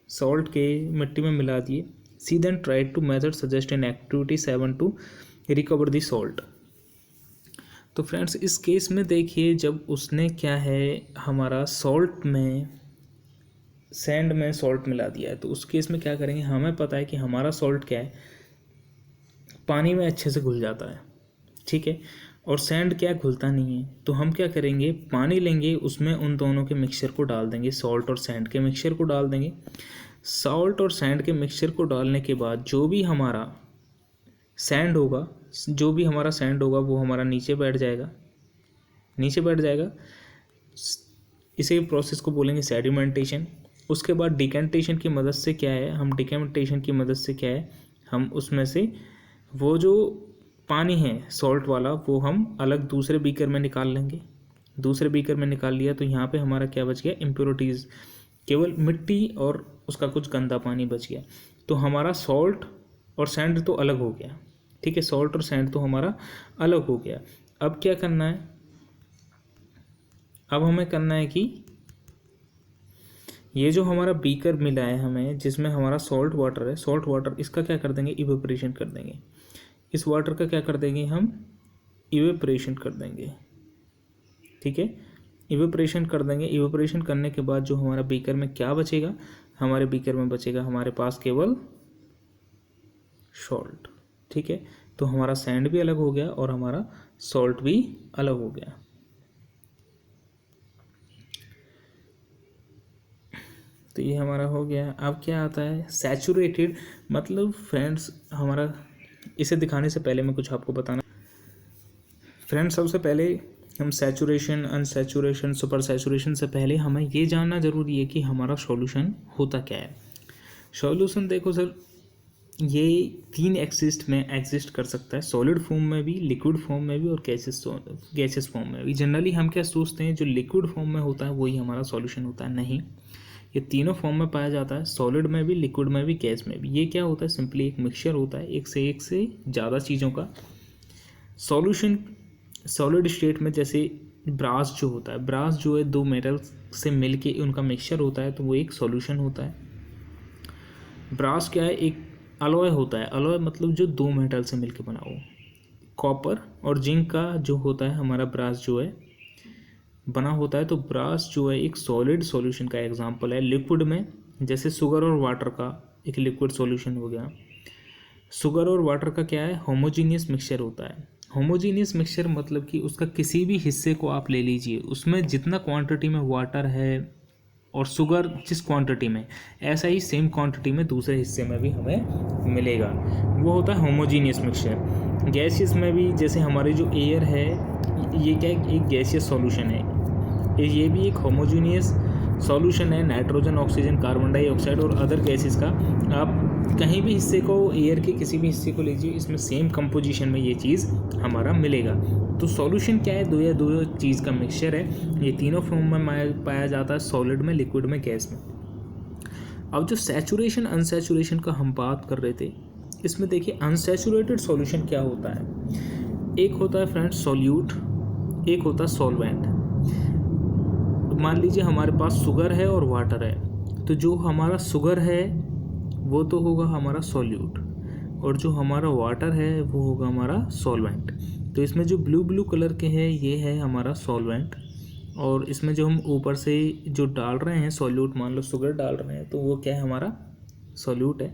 सॉल्ट के मिट्टी में मिला दिए। She then tried to method suggest in activity 7 to recover the salt. तो फ्रेंड्स इस केस में देखिए, जब उसने क्या है, हमारा सॉल्ट में, सैंड में सॉल्ट मिला दिया है, तो उस केस में क्या करेंगे, हमें पता है कि हमारा सॉल्ट क्या है, पानी में अच्छे से घुल जाता है। ठीक है, और सैंड क्या घुलता नहीं है। तो हम क्या करेंगे, पानी लेंगे, उसमें उन दोनों के मिक्सचर को डाल देंगे, सॉल्ट और सैंड के मिक्सचर को डाल देंगे। सॉल्ट और सैंड के मिक्सचर को डालने के बाद जो भी हमारा सैंड होगा, वो हमारा नीचे बैठ जाएगा, इसे प्रोसेस को बोलेंगे सेडिमेंटेशन। उसके बाद डिकेंटेशन की मदद से क्या है, हम उसमें से वो जो पानी है सॉल्ट वाला, वो हम अलग दूसरे बीकर में निकाल लेंगे। दूसरे बीकर में निकाल लिया तो यहाँ पे हमारा क्या बच गया, इम्प्योरिटीज़, केवल मिट्टी और उसका कुछ गंदा पानी बच गया। तो हमारा सॉल्ट और सैंड तो अलग हो गया। ठीक है, सॉल्ट और सैंड तो हमारा अलग हो गया। अब क्या करना है, अब हमें करना है कि ये जो हमारा बीकर मिला है हमें, जिसमें हमारा सॉल्ट वाटर है, सॉल्ट वाटर, इसका क्या कर देंगे, इवेपोरेशन कर देंगे। इस वाटर का क्या कर देंगे, हम इवेपोरेशन कर देंगे। ठीक है, इवेपोरेशन कर देंगे। इवेपोरेशन करने के बाद जो हमारा बीकर में क्या बचेगा, हमारे बीकर में बचेगा हमारे पास केवल सॉल्ट। ठीक है, तो हमारा सैंड भी अलग हो गया और हमारा सॉल्ट भी अलग हो गया। तो ये हमारा हो गया। अब क्या आता है, सैचुरेटेड, मतलब फ्रेंड्स हमारा, इसे दिखाने से पहले मैं कुछ आपको बताना फ्रेंड्स, सबसे पहले हम सैचुरेशन, अनसैचुरेशन, सुपर सैचुरेशन से पहले हमें ये जानना ज़रूरी है कि हमारा सॉल्यूशन होता क्या है। सॉल्यूशन देखो सर, ये 3 एक्सिस्ट में एग्जिस्ट कर सकता है, सॉलिड फॉर्म में भी, लिक्विड फॉर्म में भी और गैसेस फॉर्म में भी। जनरली हम क्या सोचते हैं, जो लिक्विड फॉर्म में होता है वही हमारा सॉल्यूशन होता है, नहीं, ये तीनों फॉर्म में पाया जाता है, सॉलिड में भी, लिक्विड में भी, गैस में भी। ये क्या होता है, सिंपली एक मिक्सचर होता है एक से ज़्यादा चीज़ों का। सॉल्यूशन सॉलिड स्टेट में जैसे ब्रास जो होता है, ब्रास जो है 2 मेटल से मिल के उनका मिक्सचर होता है, तो वो एक सॉल्यूशन होता है। ब्रास क्या है, एक अलॉय होता है, अलॉय मतलब जो 2 मेटल से मिलके बना हो। कॉपर और जिंक का जो होता है हमारा ब्रास जो है बना होता है, तो ब्रास जो है एक सॉलिड सॉल्यूशन का एग्जांपल है। लिक्विड में जैसे शुगर और वाटर का एक लिक्विड सॉल्यूशन हो गया। शुगर और वाटर का क्या है, होमोजीनियस मिक्सचर होता है। होमोजीनियस मिक्सचर मतलब कि उसका किसी भी हिस्से को आप ले लीजिए, उसमें जितना क्वांटिटी में वाटर है और शुगर जिस क्वांटिटी में, ऐसा ही सेम क्वांटिटी में दूसरे हिस्से में भी हमें मिलेगा, वो होता है होमोजीनियस मिक्सचर। गैसेस में भी जैसे हमारे जो एयर है, ये क्या है, एक गैसियस सॉल्यूशन है, ये भी एक होमोजीनियस सॉल्यूशन है। नाइट्रोजन, ऑक्सीजन, कार्बन डाइऑक्साइड और अदर गैसेस का आप कहीं भी हिस्से को, एयर के किसी भी हिस्से को लीजिए, इसमें सेम कंपोजिशन में ये चीज़ हमारा मिलेगा। तो सॉल्यूशन क्या है, दो चीज़ का मिक्सचर है। ये तीनों फॉर्म में पाया जाता है, सॉलिड में, लिक्विड में, गैस में। अब जो सैचुरेशन अनसैचुरेशन का हम बात कर रहे थे, इसमें देखिए अनसैचुरेटेड सॉल्यूशन क्या होता है। एक होता है फ्रेंड्स सॉल्यूट, एक होता है सॉल्वेंट। मान लीजिए हमारे पास शुगर है और वाटर है, तो जो हमारा शुगर है वो तो होगा हमारा सॉल्यूट, और जो हमारा वाटर है वो होगा हमारा सॉल्वेंट। तो इसमें जो ब्लू ब्लू कलर के है ये है हमारा सॉल्वेंट, और इसमें जो हम ऊपर से जो डाल रहे हैं सॉल्यूट, मान लो शुगर डाल रहे हैं, तो वो क्या है, हमारा सॉल्यूट है।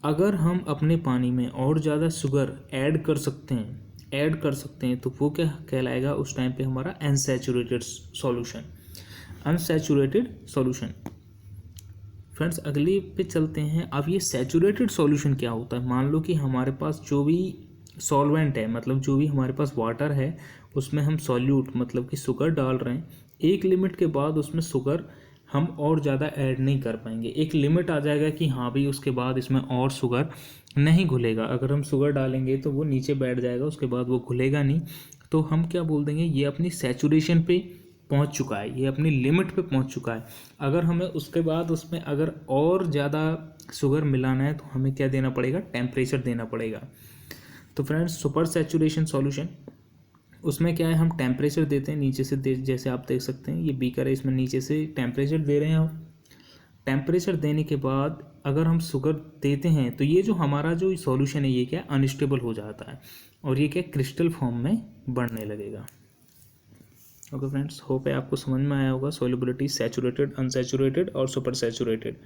अगर हम अपने पानी में और ज़्यादा शुगर ऐड कर सकते हैं तो वो क्या कहलाएगा उस टाइम पे, हमारा unsaturated solution. Unsaturated solution. Friends अगले पे चलते हैं। अब ये सैचुरेटेड सॉल्यूशन क्या होता है। मान लो कि हमारे पास जो भी सॉल्वेंट है, मतलब जो भी हमारे पास वाटर है, उसमें हम सॉल्यूट मतलब कि शुगर डाल रहे हैं। एक लिमिट के बाद उसमें शुगर हम और ज़्यादा ऐड नहीं कर पाएंगे। एक लिमिट आ जाएगा कि हाँ भाई उसके बाद इसमें और शुगर नहीं घुलेगा। अगर हम शुगर डालेंगे तो वो नीचे बैठ जाएगा, उसके बाद वो घुलेगा नहीं। तो हम क्या बोल देंगे, ये अपनी सैचुरेशन पे पहुंच चुका है, ये अपनी लिमिट पे पहुंच चुका है। अगर हमें उसके बाद उसमें अगर और ज़्यादा शुगर मिलाना है तो हमें क्या देना पड़ेगा, टेम्परेचर देना पड़ेगा। तो फ्रेंड्स सुपर सैचुरेशन सॉल्यूशन, उसमें क्या है, हम टेम्परेचर देते हैं नीचे से जैसे आप देख सकते हैं ये बीकर है, इसमें नीचे से टेम्परेचर दे रहे हैं हम। टेम्परेचर देने के बाद अगर हम शुगर देते हैं तो ये जो हमारा जो सॉल्यूशन है ये क्या अनस्टेबल हो जाता है, और ये क्या क्रिस्टल फॉर्म में बढ़ने लगेगा। ओके फ्रेंड्स, होप है आपको समझ में आया होगा सॉल्युबिलिटी, सैचुरेटेड, अनसैचुरेटेड और सुपर सैचुरेटेड।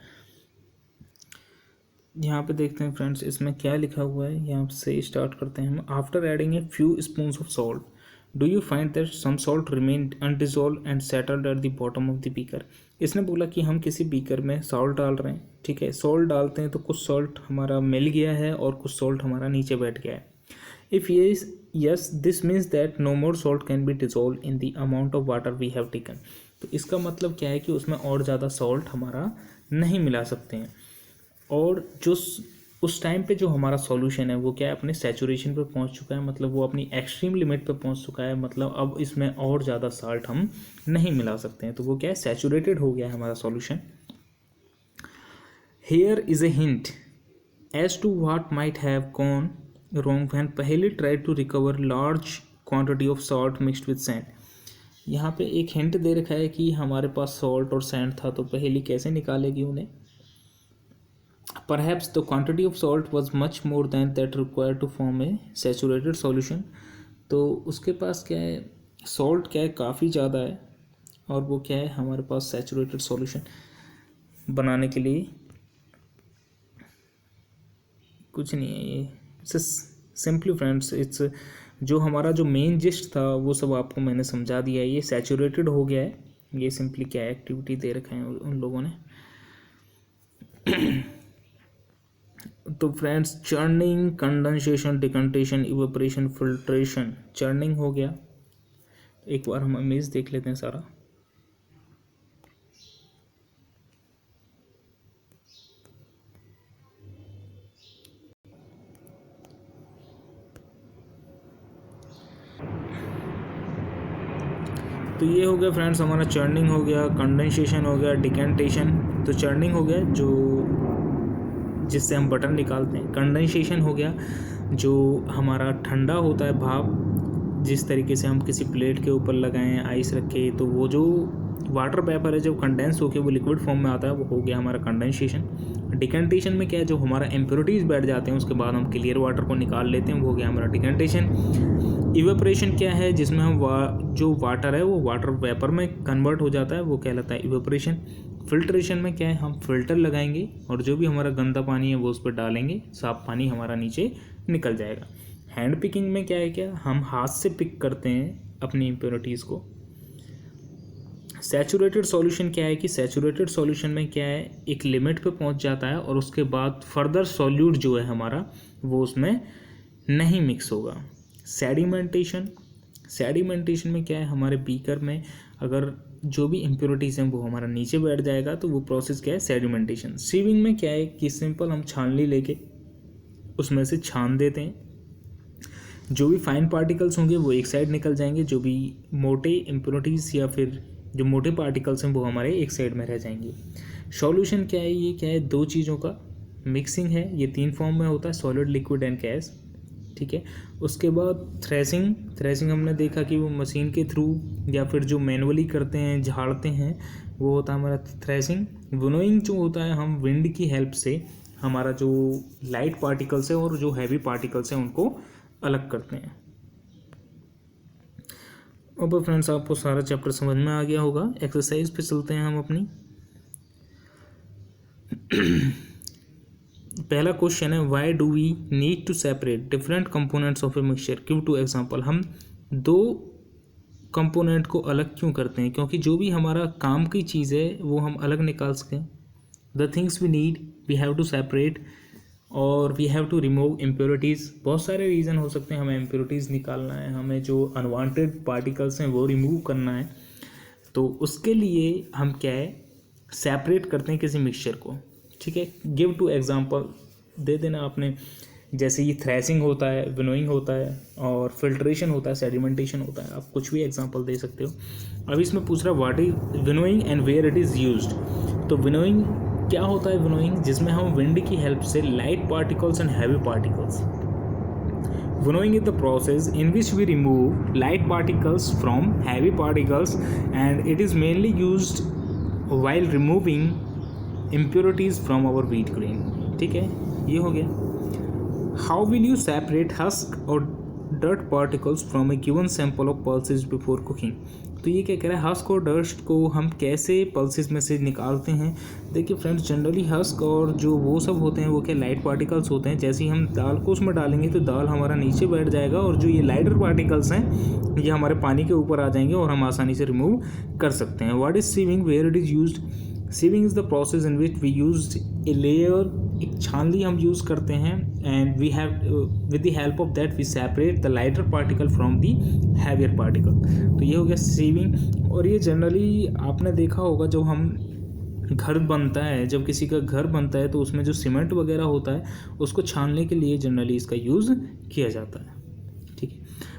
यहाँ पे देखते हैं फ्रेंड्स इसमें क्या लिखा हुआ है, यहाँ से स्टार्ट करते हैं हम। After adding a few spoons of salt do you find that some salt remain undissolve and settled at the bottom of the beaker. इसने बोला कि हम किसी बीकर में सॉल्ट डाल रहे हैं, ठीक है, सॉल्ट डालते हैं तो कुछ सॉल्ट हमारा मिल गया है और कुछ सॉल्ट हमारा नीचे बैठ गया है। If yes, this means that no more salt can be dissolved in the amount of water we have taken. तो इसका मतलब क्या है कि उसमें और ज़्यादा सॉल्ट हमारा नहीं मिला सकते हैं। और जो उस टाइम पे जो हमारा सॉल्यूशन है वो क्या है, अपने सैचुरेशन पे पहुंच चुका है, मतलब वो अपनी एक्सट्रीम लिमिट पे पहुंच चुका है, मतलब अब इसमें और ज़्यादा साल्ट हम नहीं मिला सकते हैं। तो वो क्या है, सैचुरेटेड हो गया है हमारा solution. Here is a hint as to what might have gone wrong when पहले tried to recover large quantity of salt mixed with sand. यहाँ पे एक हिंट दे रखा है कि हमारे पास सॉल्ट और सैंड था तो पहेली कैसे निकालेगी उन्हें। Perhaps the quantity of salt was much more than that required to form a saturated solution. तो उसके पास क्या है, सॉल्ट क्या है, काफ़ी ज़्यादा है, और वो क्या है हमारे पास सैचुरेटेड सॉल्यूशन बनाने के लिए कुछ नहीं है। ये सिंपली फ्रेंड्स, इट्स जो हमारा जो मेन जिस्ट था वो सब आपको मैंने समझा दिया है। ये सैचुरेटेड हो गया है, ये सिंपली क्या एक्टिविटी दे रखा है उन लोगों ने। तो friends churning, condensation, decantation, evaporation, filtration. Churning हो गया, एक बार हम इमेज देख लेते हैं सारा। तो ये हो गया फ्रेंड्स हमारा चर्निंग हो गया, कंडेंसेशन हो गया, डिकेंटेशन। तो चर्निंग हो गया जो जिससे हम बटर निकालते हैं, कंडेंसेशन हो गया जो हमारा ठंडा होता है भाप, जिस तरीके से हम किसी प्लेट के ऊपर लगाएं आइस रखे तो वो जो वाटर वेपर है जब कंडेंस होकर वो लिक्विड फॉर्म में आता है वो हो गया हमारा कंडेंसेशन। डिकेंटेशन में क्या है, जो हमारा इम्प्योरिटीज़ बैठ जाते हैं उसके बाद हम क्लियर वाटर को निकाल लेते हैं, वो हो गया हमारा डिकेंटेशन। इवेपोरेशन क्या है, जिसमें हम जो वाटर है वो वाटर वेपर में कन्वर्ट हो जाता है, वो कहलाता है इवेपोरेशन। फिल्ट्रेशन में क्या है, हम फिल्टर लगाएंगे और जो भी हमारा गंदा पानी है वो उस पर डालेंगे, साफ पानी हमारा नीचे निकल जाएगा। हैंड पिकिंग में क्या है, क्या हम हाथ से पिक करते हैं अपनी इम्प्योरिटीज़ को। सैचुरेटेड सॉल्यूशन क्या है कि सैचुरेटेड सॉल्यूशन में क्या है, एक लिमिट पे पहुंच जाता है और उसके बाद फर्दर सॉल्यूट जो है हमारा वो उसमें नहीं मिक्स होगा। सेडिमेंटेशन में क्या है, हमारे बीकर में अगर जो भी इम्प्योरिटीज़ हैं वो हमारा नीचे बैठ जाएगा तो वो प्रोसेस क्या है, सेडिमेंटेशन। सीविंग में क्या है कि सिंपल हम छाननी लेके उसमें से छान देते हैं, जो भी फाइन पार्टिकल्स होंगे वो एक साइड निकल जाएंगे, जो भी मोटे इम्प्योरिटीज़ या फिर जो मोटे पार्टिकल्स हैं वो हमारे एक साइड में रह जाएंगे। सॉल्यूशन क्या है, ये क्या है, दो चीज़ों का मिक्सिंग है, ये 3 फॉर्म में होता है, सॉलिड, लिक्विड एंड गैस। ठीक है, उसके बाद थ्रेसिंग हमने देखा कि वो मशीन के थ्रू या फिर जो मैनुअली करते हैं, झाड़ते हैं, वो होता है हमारा थ्रेसिंग। विनोइंग जो होता है, हम विंड की हेल्प से हमारा जो लाइट पार्टिकल्स है और जो हैवी पार्टिकल्स हैं उनको अलग करते हैं। अब फ्रेंड्स आपको सारा चैप्टर समझ में आ गया होगा। एक्सरसाइज पे चलते हैं हम अपनी। पहला क्वेश्चन है, why do we need to separate different components of a mixture, give 2 example. हम 2 कंपोनेंट को अलग क्यों करते हैं, क्योंकि जो भी हमारा काम की चीज़ है वो हम अलग निकाल सकें। The things we need we have to separate और we have to remove impurities. बहुत सारे रीज़न हो सकते हैं, हमें इम्प्योरिटीज़ निकालना है, हमें जो अनवांटेड पार्टिकल्स हैं वो रिमूव करना है, तो उसके लिए हम क्या है, सेपरेट करते हैं किसी मिक्सचर को। ठीक है, गिव 2 एग्जांपल दे देना आपने, जैसे ये थ्रेसिंग होता है, विनोइंग होता है और फिल्ट्रेशन होता है, सेडिमेंटेशन होता है, आप कुछ भी एग्जांपल दे सकते हो। अभी इसमें पूछ रहा what is winnowing and where it is used. तो विनोइंग क्या होता है, विनोइंग जिसमें हम विंड की हेल्प से light particles and heavy particles. Winnowing is the process in which we remove light particles from heavy particles and it is mainly used while removing impurities from our wheat grain। ठीक है, ये हो गया। How will you separate husk or dirt particles from a given sample of pulses before cooking। तो ये क्या कह रहा है, हस्क और डस्ट को हम कैसे पल्सेस में से निकालते हैं। देखिए फ्रेंड्स, जनरली हस्क और जो वो सब होते हैं वो क्या लाइट पार्टिकल्स होते हैं। जैसे ही हम दाल को उसमें डालेंगे तो दाल हमारा नीचे बैठ जाएगा और जो ये लाइटर पार्टिकल्स हैं ये हमारे पानी के ऊपर आ जाएंगे और हम आसानी से रिमूव कर सकते हैं। What is sieving, where it is used. Sieving is the process in which we use a layer, एक छानली हम यूज़ करते हैं and we have with the help of that we separate the lighter particle from the heavier particle. तो ये हो गया sieving. और ये जनरली आपने देखा होगा, जब हम घर बनता है, जब किसी का घर बनता है तो उसमें जो सीमेंट वगैरह होता है उसको छानने के लिए जनरली इसका यूज़ किया जाता है। ठीक है,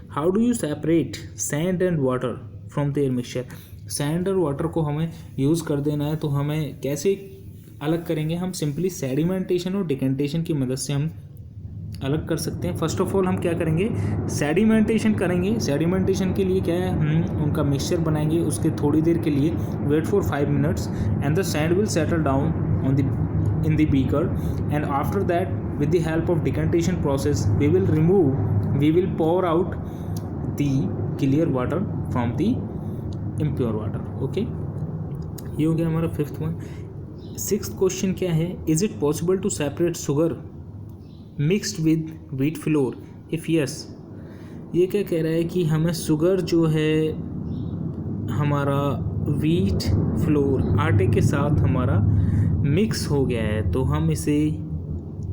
how do you separate sand and water from their mixture. Sand और वाटर को हमें यूज़ कर देना है तो हमें कैसे अलग करेंगे, हम सिंपली सेडिमेंटेशन और डिकेंटेशन की मदद से हम अलग कर सकते हैं। फर्स्ट ऑफ ऑल हम क्या करेंगे, सेडिमेंटेशन करेंगे। सेडिमेंटेशन के लिए क्या है, हम उनका मिक्सचर बनाएंगे, उसके थोड़ी देर के लिए wait for 5 minutes and the sand will settle down on the in the beaker and after that with the help of decantation process we will pour out the clear water from the impure water। Okay, ये हो गया हमारा 5th one. 6th question क्या है, is it possible to separate sugar mixed with wheat flour, if yes. ये क्या कह रहा है कि हमें शुगर जो है हमारा व्हीट फ्लोर आटे के साथ हमारा मिक्स हो गया है तो हम इसे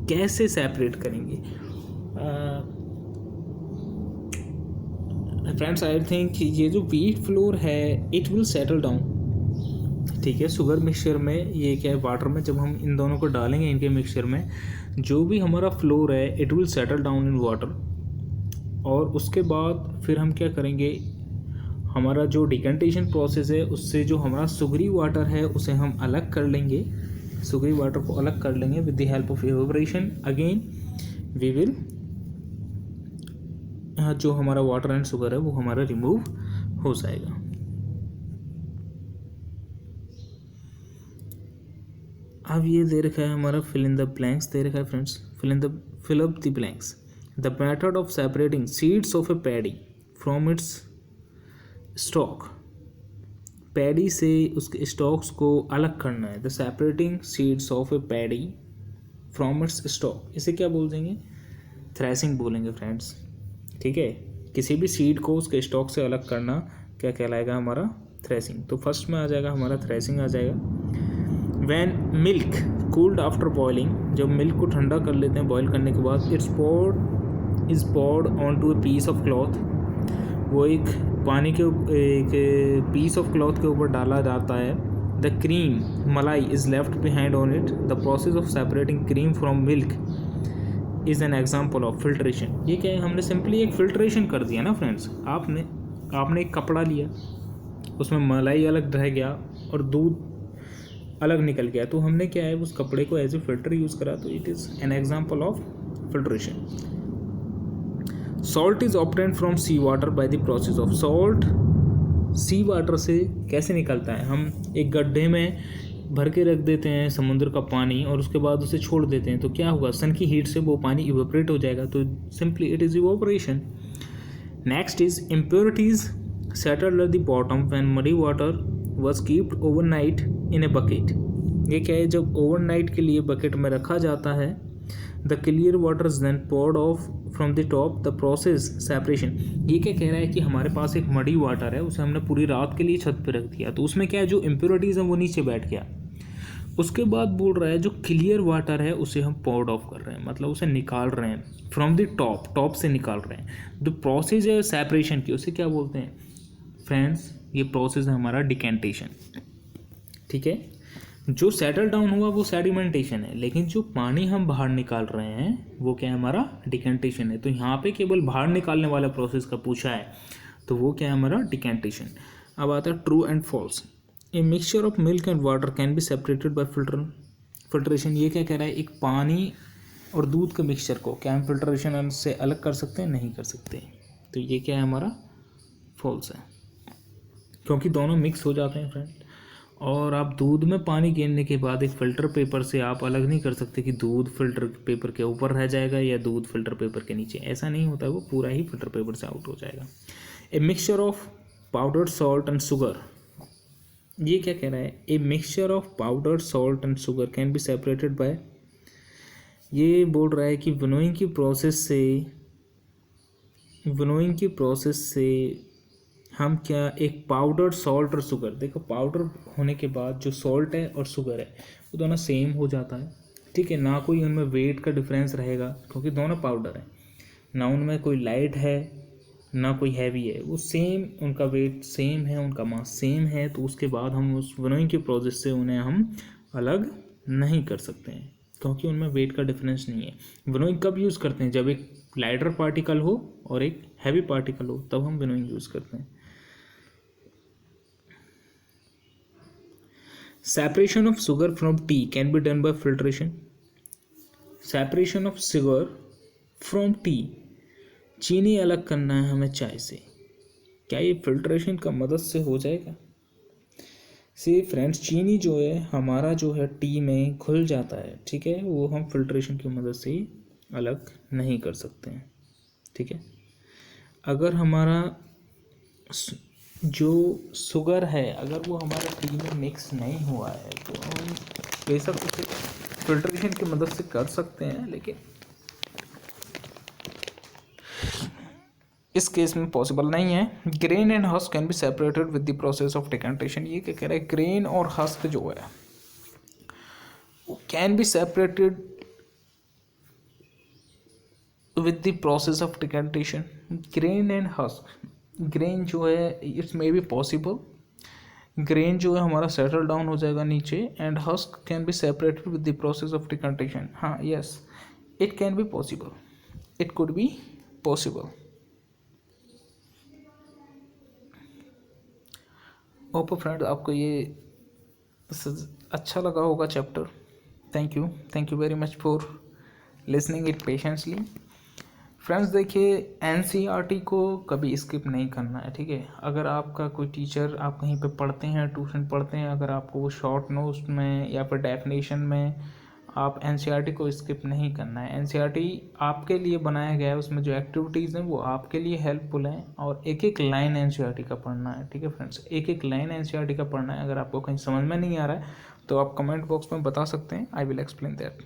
कैसे सेपरेट करेंगे। फ्रेंड्स आई थिंक ये जो व्हीट फ्लोर है इट विल सेटल डाउन। ठीक है, शुगर मिक्सचर में ये क्या है, वाटर में जब हम इन दोनों को डालेंगे इनके मिक्सचर में, जो भी हमारा फ्लोर है it will settle down in water. और उसके बाद फिर हम क्या करेंगे, हमारा जो डिकेंटेशन प्रोसेस है उससे जो हमारा सुगरी वाटर है उसे हम अलग कर लेंगे, सुगरी वाटर को अलग कर लेंगे with the help of evaporation. Again we will, जो हमारा वाटर एंड शुगर है वो हमारा रिमूव हो जाएगा। अब ये दे रखा है हमारा फिल इन द ब्लैंक्स दे रखा है friends, fill up the blanks. The method of separating seeds of a paddy from its stalk, paddy से उसके स्टॉक्स को अलग करना है। The separating seeds of a paddy from its stalk, इसे क्या बोल देंगे, थ्रेसिंग बोलेंगे फ्रेंड्स, ठीक है। किसी भी सीड को उसके स्टॉक से अलग करना क्या कहलाएगा, हमारा थ्रेसिंग। तो फर्स्ट में आ जाएगा हमारा थ्रेसिंग आ जाएगा। When milk cooled after boiling, जब मिल्क को ठंडा कर लेते हैं बॉयल करने के बाद, is poured on to a piece of cloth, वो एक पानी के एक पीस ऑफ क्लॉथ के ऊपर डाला जाता है। द क्रीम मलाई is left behind on it. The process of separating cream from milk is an example of filtration. ये क्या है, हमने सिंपली एक फिल्ट्रेशन कर दिया ना फ्रेंड्स। आपने एक कपड़ा लिया, उसमें मलाई अलग रह गया और दूध अलग निकल गया, तो हमने क्या है उस कपड़े को एज ए फिल्टर यूज़ करा, तो it is an example of filtration. Salt is obtained from sea water by the process of, salt sea water से कैसे निकलता है, हम एक गड्ढे में भर के रख देते हैं समुद्र का पानी और उसके बाद उसे छोड़ देते हैं, तो क्या होगा, सन की हीट से वो पानी इवेपोरेट हो जाएगा, तो simply it is evaporation. Next is impurities settled at the bottom when muddy water was keeped overnight in a bucket. ये क्या है, जब ओवरनाइट के लिए बकेट में रखा जाता है, the clear water is then poured off from the top, the process separation. ये क्या कह रहा है कि हमारे पास एक मडी वाटर है, उसे हमने पूरी रात के लिए छत पे रख दिया, तो उसमें क्या है जो इम्प्योरिटीज़ हैं वो नीचे बैठ गया। उसके बाद बोल रहा है जो क्लियर वाटर है उसे हम पोर्ड ऑफ कर रहे हैं, मतलब उसे निकाल रहे हैं फ्रॉम द टॉप से निकाल रहे हैं। जो प्रोसेस है सेपरेशन की उसे क्या बोलते हैं फ्रेंड्स, ये प्रोसेस है हमारा डिकेंटेशन, ठीक है। जो सेटल डाउन हुआ वो सेडिमेंटेशन है, लेकिन जो पानी हम बाहर निकाल रहे हैं वो क्या है, हमारा डिकेंटेशन है। तो यहाँ पे केवल बाहर निकालने वाला प्रोसेस का पूछा है, तो वो क्या है, हमारा डिकेंटेशन। अब आता है true and false. A mixture of milk and water can be separated by filtration. ये क्या कह रहा है, एक पानी और दूध के मिक्सचर को क्या हम फिल्ट्रेशन से अलग कर सकते हैं, नहीं कर सकते। तो ये क्या है, हमारा फॉल्स है, क्योंकि दोनों मिक्स हो जाते हैं फ्रेंड। और आप दूध में पानी गिरने के बाद एक फ़िल्टर पेपर से आप अलग नहीं कर सकते कि दूध फिल्टर पेपर के ऊपर रह जाएगा या दूध फिल्टर पेपर के नीचे, ऐसा नहीं होता है, वो पूरा ही फिल्टर पेपर से आउट हो जाएगा। ए mixture of powdered salt and sugar, ये क्या कह रहा है, ए mixture of powdered salt and sugar cane be separated bye, ये बोल रहा है कि विनोइंग की प्रोसेस से हम क्या, एक पाउडर सॉल्ट और शुगर, देखो पाउडर होने के बाद जो सॉल्ट है और शुगर है वो दोनों सेम हो जाता है, ठीक है, ना कोई उनमें वेट का डिफरेंस रहेगा क्योंकि दोनों पाउडर है, ना उनमें कोई लाइट है ना कोई हैवी है, वो सेम, उनका वेट सेम है, उनका मास सेम है। तो उसके बाद हम उस विनोइंग की प्रोसेस से उन्हें हम अलग नहीं कर सकते हैं क्योंकि उनमें वेट का डिफरेंस नहीं है। विनोइंग कब यूज़ करते हैं, जब एक लाइटर पार्टिकल हो और एक हैवी पार्टिकल हो, तब हम विनोइंग यूज़ करते हैं। Separation of sugar from tea can be done by filtration. Separation of sugar from tea, चीनी अलग करना है हमें चाय से, क्या ये फिल्ट्रेशन का मदद से हो जाएगा? सी फ्रेंड्स, चीनी जो है हमारा जो है टी में घुल जाता है, ठीक है, वो हम फिल्ट्रेशन की मदद से ही अलग नहीं कर सकते हैं, ठीक है। अगर हमारा जो शुगर है अगर वो हमारे टी में मिक्स नहीं हुआ है तो हम बेशक उसे फिल्ट्रेशन की मदद से कर सकते हैं, लेकिन इस केस में पॉसिबल नहीं है। Grain and husk can be separated with the process of decantation. ये क्या कह रहा है, ग्रेन और हस्क जो है वो can be separated with the process of decantation. Grain and husk, grain जो है its may be possible, grain जो है हमारा सेटल डाउन हो जाएगा नीचे, and husk can be separated with the process of decantation. हाँ, yes, it can be possible, it could be possible. Hope friends आपको ये अच्छा लगा होगा चैप्टर। Thank you very much for listening it patiently. Friends देखिए, एनसीईआरटी को कभी स्किप नहीं करना है, ठीक है। अगर आपका कोई टीचर, आप कहीं पे पढ़ते हैं, ट्यूशन पढ़ते हैं, अगर आपको वो शॉर्ट नोट्स में या फिर डेफिनेशन में आप एनसीईआरटी को स्किप नहीं करना है। एनसीईआरटी आपके लिए बनाया गया है, उसमें जो एक्टिविटीज़ हैं वो आपके लिए हेल्पफुल हैं, और एक एक लाइन एनसीईआरटी का पढ़ना है, ठीक है फ्रेंड्स। एक एक लाइन एनसीईआरटी का पढ़ना है। अगर आपको कहीं समझ में नहीं आ रहा है तो आप कमेंट बॉक्स में बता सकते हैं, आई विल एक्सप्लेन दैट।